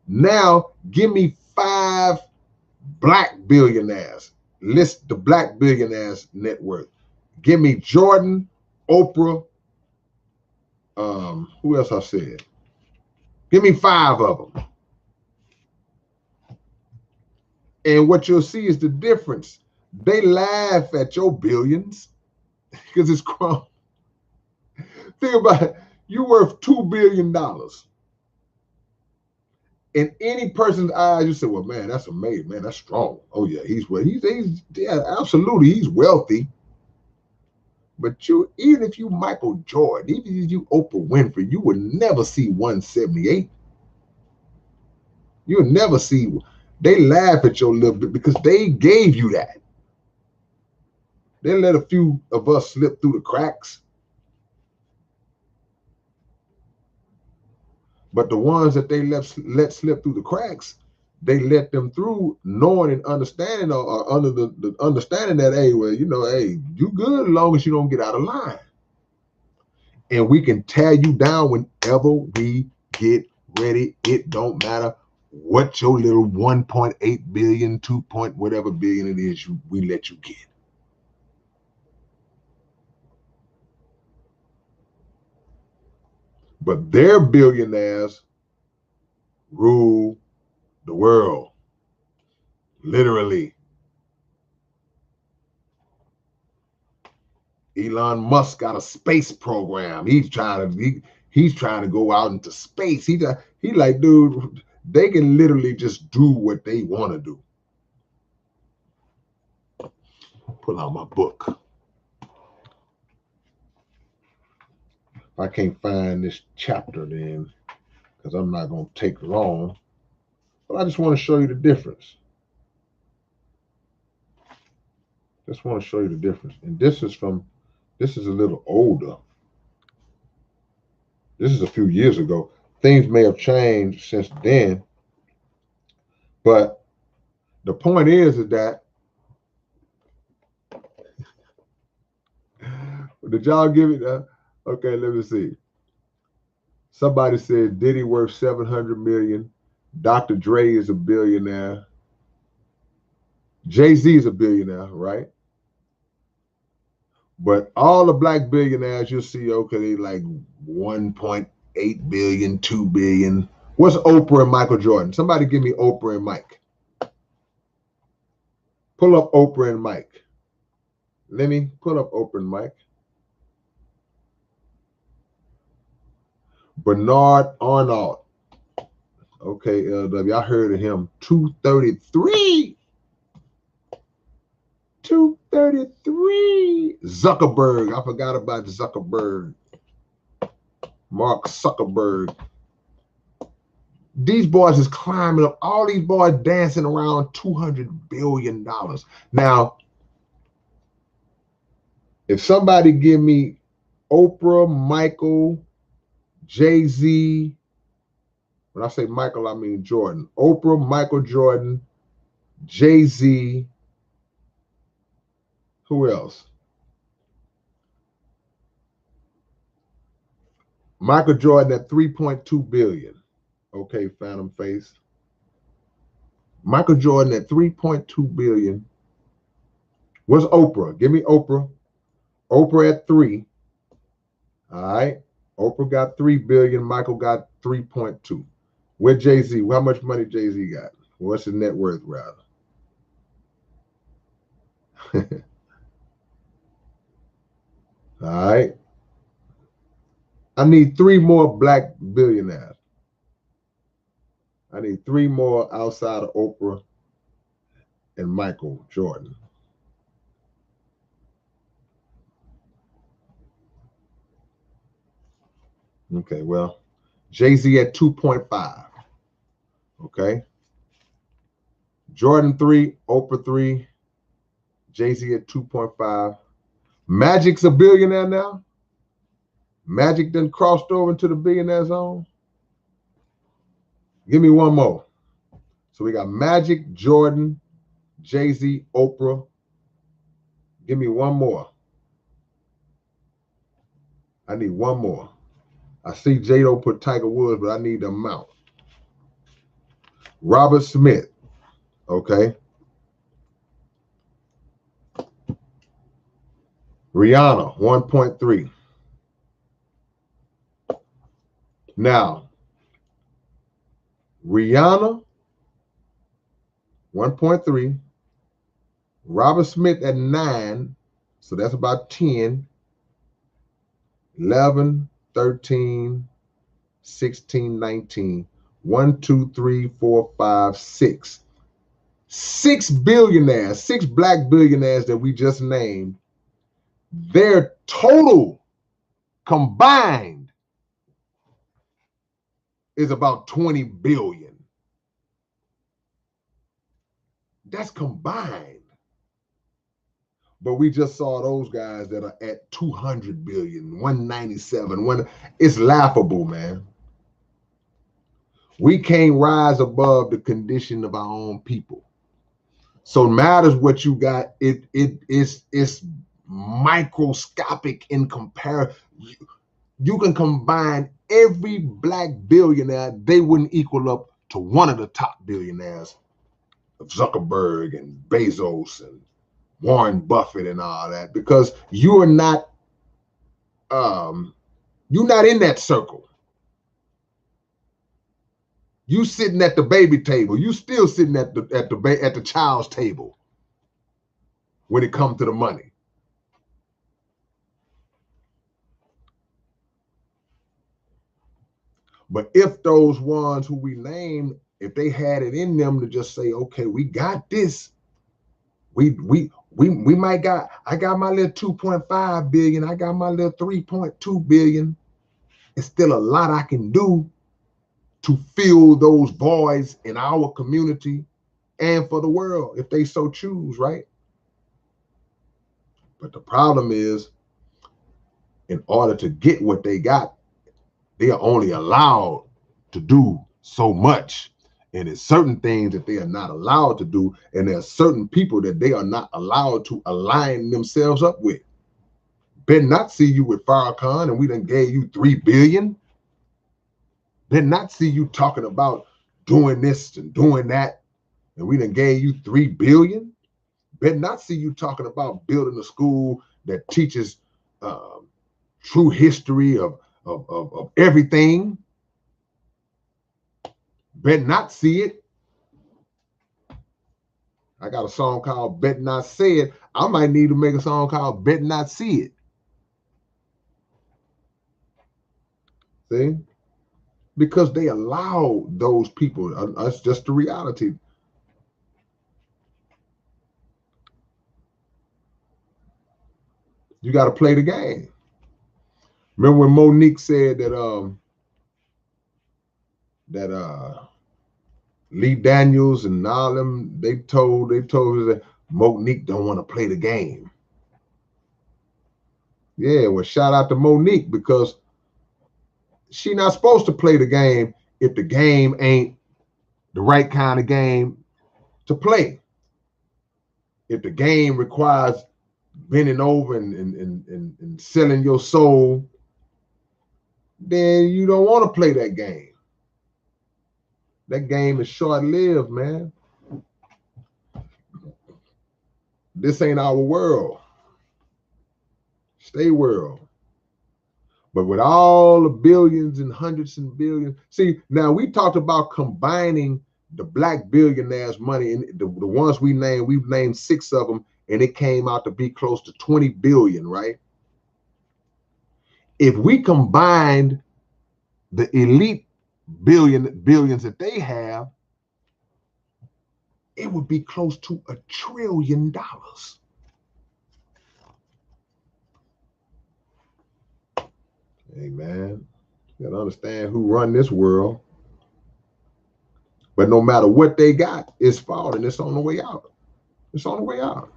Now give me 5 black billionaires. List the black billionaires' net worth. Give me Jordan, Oprah. Who else I said? Give me 5 of them. And what you'll see is the difference. They laugh at your billions because it's crumb. Think about it. You're worth $2 billion. In any person's eyes, you say, well, man, that's amazing. Man, that's strong. Oh, yeah, he's yeah, absolutely, he's wealthy. But even if you Michael Jordan, even if you Oprah Winfrey, you would never see 178. You'll never see. They laugh at your little bit because they gave you that. They let a few of us slip through the cracks. But the ones that they let slip through the cracks, they let them through, knowing and understanding, or under the understanding that, hey, well, hey, you good as long as you don't get out of line. And we can tear you down whenever we get ready. It don't matter what your little 1.8 billion, 2 point whatever billion it is, we let you get. But their billionaires rule the world, literally. Elon Musk got a space program. He's trying to go out into space. He like, dude, they can literally just do what they want to do. Pull out my book. I can't find this chapter then, because I'm not going to take long. But I just want to show you the difference. Just want to show you the difference. And this is a little older. This is a few years ago. Things may have changed since then. But the point is that, did y'all give it? Okay, let me see. Somebody said Diddy worth 700 million. Dr. Dre is a billionaire. Jay-Z is a billionaire, right? But all the black billionaires you'll see, okay, they like 1.8 billion, 2 billion. What's Oprah and Michael Jordan? Somebody give me Oprah and Mike. Pull up Oprah and Mike. Let me pull up Oprah and Mike. Bernard Arnault. Okay, LW, I heard of him. 233. 233. Zuckerberg. I forgot about Zuckerberg. Mark Zuckerberg. These boys is climbing up. All these boys dancing around $200 billion. Now, if somebody give me Oprah, Michael, Jay-Z, when I say Michael, I mean Jordan. Oprah, Michael Jordan, Jay-Z. Who else? Michael Jordan at 3.2 billion. Okay, Phantom Face. Michael Jordan at 3.2 billion. What's Oprah? Give me Oprah. Oprah at 3. All right. Oprah got 3 billion. Michael got 3.2. Where Jay-Z? How much money Jay-Z got? What's his net worth, rather? All right. I need 3 more black billionaires. I need 3 more outside of Oprah and Michael Jordan. Okay, well, Jay-Z at 2.5. Okay. Jordan 3, Oprah 3, Jay-Z at 2.5. Magic's a billionaire now. Magic done crossed over into the billionaire zone. Give me one more. So we got Magic, Jordan, Jay-Z, Oprah. Give me one more. I need one more. I see J-Lo put Tiger Woods, but I need the amount. Robert Smith. Okay. Rihanna, 1.3. Now, Rihanna, 1.3. Robert Smith at 9. So that's about 10. 11, 13, 16, 19. 1, 2, 3, 4, 5, 6. 6 billionaires, 6 black billionaires that we just named. Their total combined is about 20 billion. That's combined. But we just saw those guys that are at 200 billion, 197. It's laughable, man. We can't rise above the condition of our own people. So no matters what you got, it's microscopic in comparison. You can combine every black billionaire, they wouldn't equal up to one of the top billionaires of Zuckerberg and Bezos and Warren Buffett and all that, because you're not in that circle. You sitting at the baby table. You still sitting at the child's table when it comes to the money. But if those ones who we named, if they had it in them to just say, okay, we got this, we might got, I got my little 2.5 billion, I got my little 3.2 billion. It's still a lot I can do to fill those voids in our community and for the world, if they so choose, right? But the problem is, in order to get what they got, they are only allowed to do so much. And there's certain things that they are not allowed to do. And there are certain people that they are not allowed to align themselves up with. Better not see you with Farrakhan and we done gave you 3 billion. Better not see you talking about doing this and doing that and we done gave you 3 billion. Better not see you talking about building a school that teaches true history of everything. Bet not see it. I got a song called Bet Not Say It. I might need to make a song called Bet Not See It. See? Because they allow those people. That's just the reality. You got to play the game. Remember when Monique said that Lee Daniels and all them, they told her that Monique don't want to play the game. Yeah, well, shout out to Monique, because she not supposed to play the game if the game ain't the right kind of game to play. If the game requires bending over and selling your soul, then you don't want to play that game. That game is short-lived, man. This ain't our world. Stay world. But with all the billions and hundreds and billions, see, now we talked about combining the black billionaires' money, and the ones we've named 6 of them, and it came out to be close to 20 billion, right? If we combined the elite billions that they have, it would be close to $1 trillion. Hey, man, you gotta understand who run this world. But no matter what they got, it's falling. It's on the way out. It's on the way out.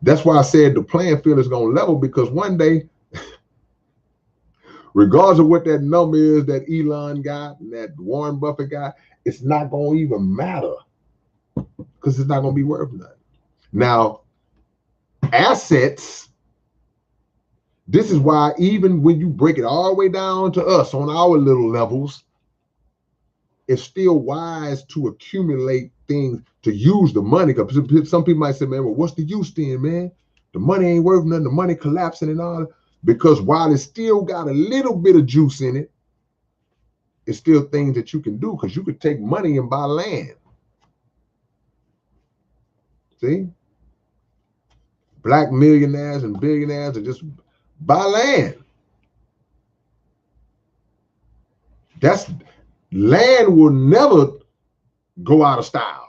That's why I said the playing field is going to level, because one day, regardless of what that number is that Elon got and that Warren Buffett got, it's not going to even matter, because it's not going to be worth nothing. Now, assets, this is why even when you break it all the way down to us on our little levels, it's still wise to accumulate things, to use the money. Because some people might say, man, well, what's the use then, man? The money ain't worth nothing, the money collapsing and all that. Because while it's still got a little bit of juice in it, it's still things that you can do, because you could take money and buy land. See? Black millionaires and billionaires are just buy land. That's land will never go out of style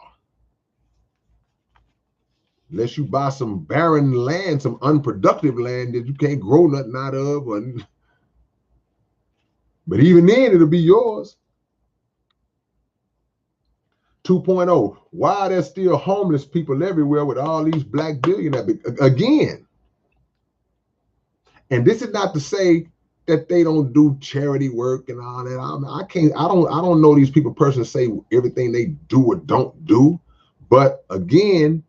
unless you buy some barren land, some unproductive land that you can't grow nothing out of. But even then, it'll be yours. 2.0. Why are there still homeless people everywhere with all these black billionaires? Again, and this is not to say that they don't do charity work and all that. I don't know these people personally say everything they do or don't do. But again,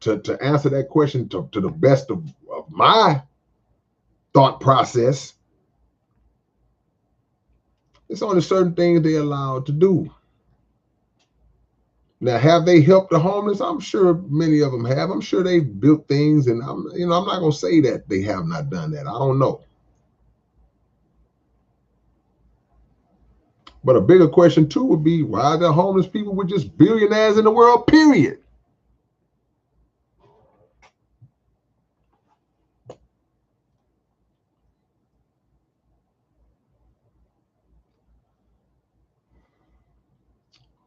to answer that question to the best of my thought process, it's only certain things they're allowed to do. Now, have they helped the homeless? I'm sure many of them have. I'm sure they've built things, and I'm not gonna say that they have not done that. I don't know. But a bigger question too would be, why are the homeless people with just billionaires in the world, period?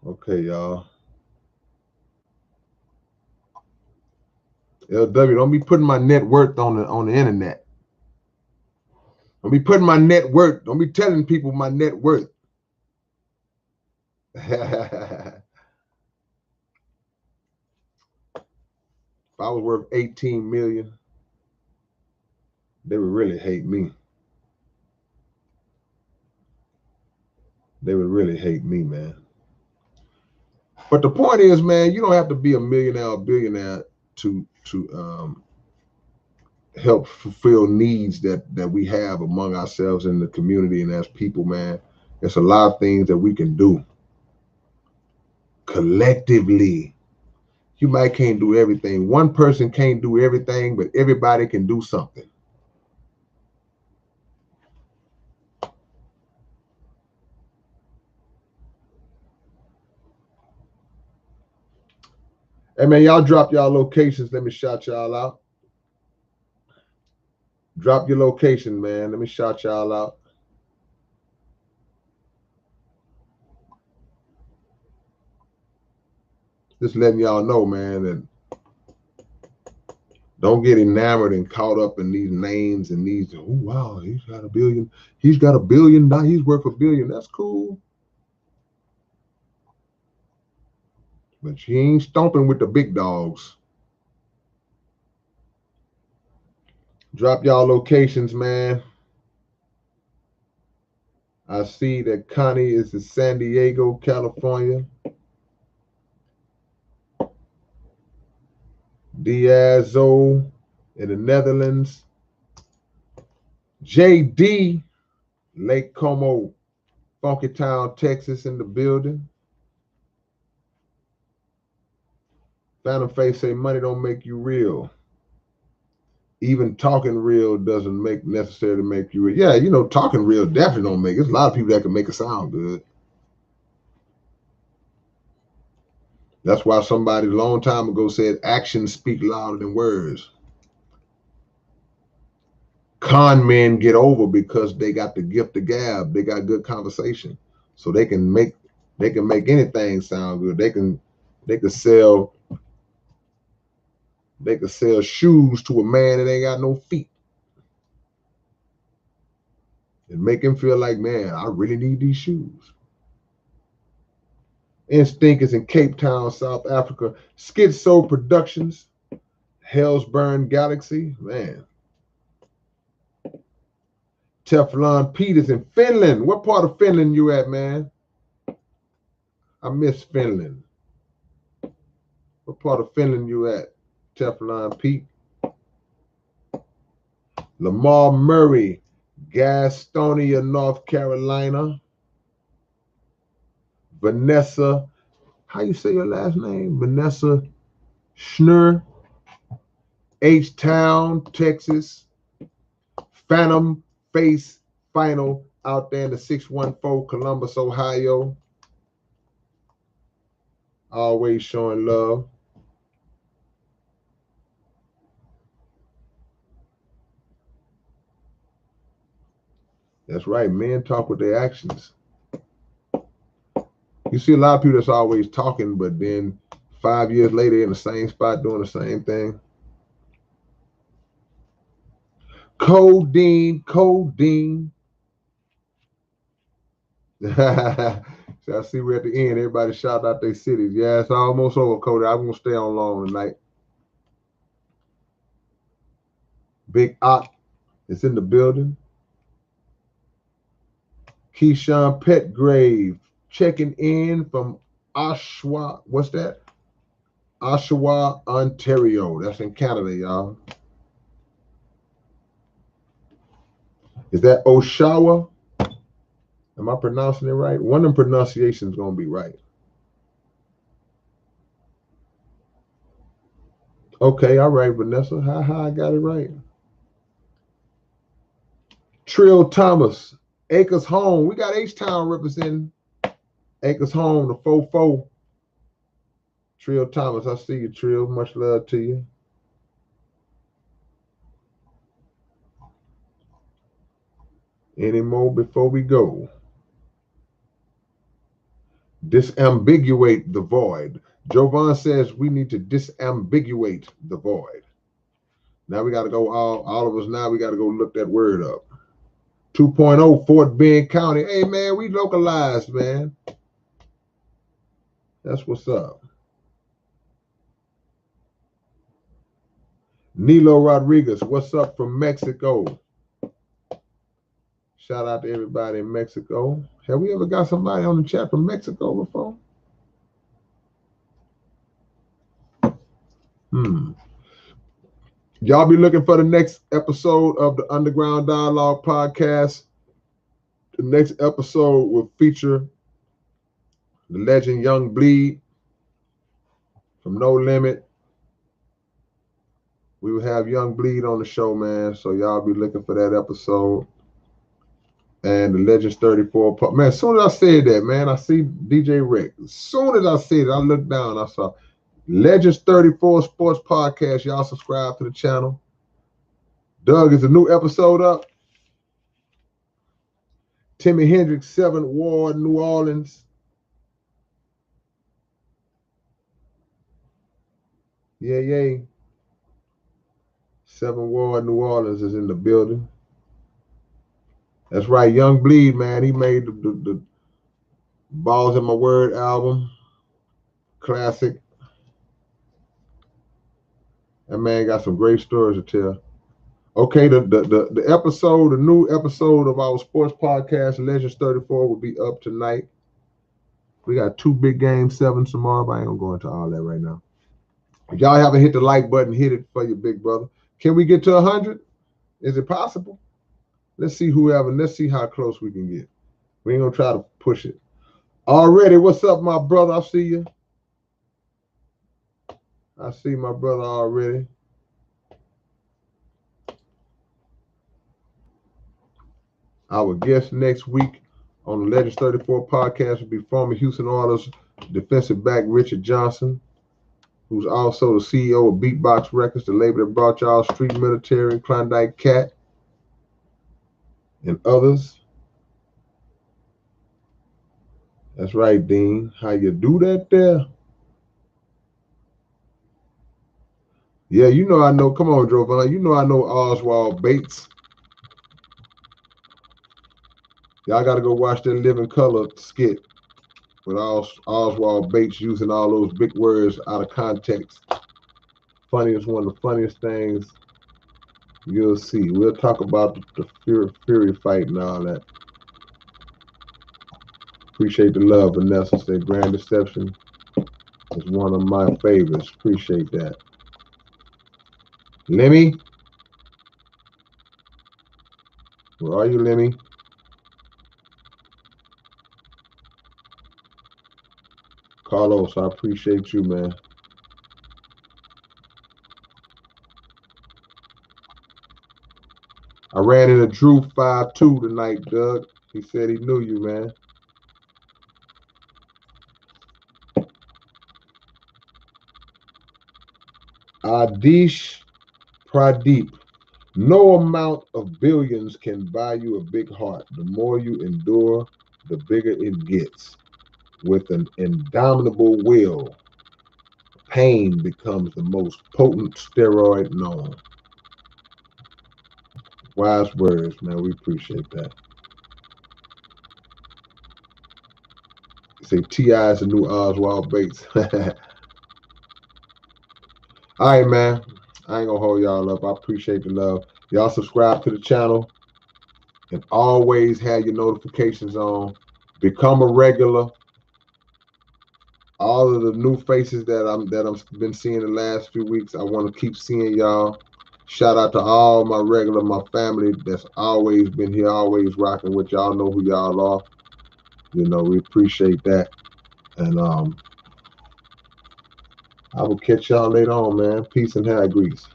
Okay, y'all. LW, don't be putting my net worth on the internet. Don't be putting my net worth. Don't be telling people my net worth. If I was worth 18 million, they would really hate me. They would really hate me, man. But the point is, man, you don't have to be a millionaire or billionaire to help fulfill needs that we have among ourselves in the community and as people, man. There's a lot of things that we can do collectively. You might can't do everything. One person can't do everything, but everybody can do something. Hey, man, y'all drop y'all locations. Let me shout y'all out. Drop your location, man. Let me shout y'all out. Just letting y'all know, man, that don't get enamored and caught up in these names and these, oh, wow, he's got a billion. He's got $1 billion. He's worth $1 billion. That's cool. But she ain't stomping with the big dogs. Drop y'all locations, man. I see that Connie is in San Diego, California. Diazo in the Netherlands. JD, Lake Como, Funky Town, Texas in the building. Phantom Face say money don't make you real. Even talking real doesn't necessarily make you real. Yeah, talking real definitely don't make it. There's a lot of people that can make it sound good. That's why somebody a long time ago said actions speak louder than words. Con men get over because they got the gift of gab. They got good conversation, so they can make anything sound good. They can sell shoes to a man that ain't got no feet and make him feel like, man, I really need these shoes. Instinct is in Cape Town, South Africa. Schizo Productions, Hellsburn Galaxy, man. Teflon Pete is in Finland. What part of Finland you at, man? I miss Finland. What part of Finland you at, Teflon Pete? Lamar Murray, Gastonia, North Carolina. Vanessa, how you say your last name? Vanessa Schnur, H-Town, Texas. Phantom Face Final out there in the 614, Columbus, Ohio. Always showing love. That's right. Men talk with their actions. You see a lot of people that's always talking, but then 5 years later in the same spot doing the same thing. Codeine. So I see we're at the end. Everybody shout out their cities. Yeah, it's almost over, Cody. I'm going to stay on long tonight. Big Ock is in the building. Keyshawn Petgrave checking in from Oshawa. What's that? Oshawa, Ontario. That's in Canada, y'all. Is that Oshawa? Am I pronouncing it right? One of them pronunciations is going to be right. Okay, all right, Vanessa. How I got it right. Trill Thomas, Acres Home. We got H-Town representing Acres Home, the 4-4. Trill Thomas, I see you, Trill. Much love to you. Any more before we go? Disambiguate the void. Jovan says we need to disambiguate the void. Now we got to go, all of us now, we got to go look that word up. 2.0 Fort Bend County. Hey, man, we localized, man. That's what's up. Nilo Rodriguez, what's up from Mexico? Shout out to everybody in Mexico. Have we ever got somebody on the chat from Mexico before? Y'all be looking for the next episode of the Underground Dialogue podcast. The next episode will feature the legend Young Bleed from No Limit. We will have Young Bleed on the show, man. So y'all be looking for that episode. And the Legends 34. Man, as soon as I said that, man, I see DJ Rick. As soon as I said it, I looked down, I saw Legends 34 Sports Podcast. Y'all subscribe to the channel. Doug, is a new episode up? Timmy Hendricks, 7th Ward, New Orleans. Yeah. 7th Ward, New Orleans is in the building. That's right, Young Bleed, man. He made the Balls in My Word album. Classic. That man got some great stories to tell. Okay, the episode, the new episode of our sports podcast, Legends 34, will be up tonight. We got 2 big game 7s tomorrow, but I ain't gonna go into all that right now. If y'all haven't hit the like button, hit it for your big brother. Can we get to 100? Is it possible? Let's see let's see how close we can get. We ain't gonna try to push it. Already, what's up, my brother? I see you. I see my brother already. Our guest next week on the Legends 34 podcast will be former Houston Oilers defensive back Richard Johnson, who's also the CEO of Beatbox Records, the label that brought y'all Street Military, Klondike Cat, and others. That's right, Dean. How you do that there? Yeah, you know I know. Come on, Jovan. You know I know Oswald Bates. Y'all got to go watch that Living Color skit with Oswald Bates using all those big words out of context. Funniest, one of the funniest things you'll see. We'll talk about the Fury fight and all that. Appreciate the love, Vanessa. Said Grand Deception is one of my favorites. Appreciate that. Lemmy? Where are you, Lemmy? Carlos, I appreciate you, man. I ran into Drew 5'2" tonight, Doug. He said he knew you, man. Adish Pradeep. No amount of billions can buy you a big heart. The more you endure, the bigger it gets. With an indomitable will, pain becomes the most potent steroid known. Wise words, man. We appreciate that. Say T.I. is the new Oswald Bates. All right, man. I ain't gonna hold y'all up. I appreciate the love. Y'all subscribe to the channel. and always have your notifications on. Become a regular. All of the new faces that I'm been seeing the last few weeks, I want to keep seeing y'all. Shout out to all my family that's always been here, always rocking with y'all. Know who y'all are. You know, we appreciate that. And I will catch y'all later on, man. Peace and hair grease.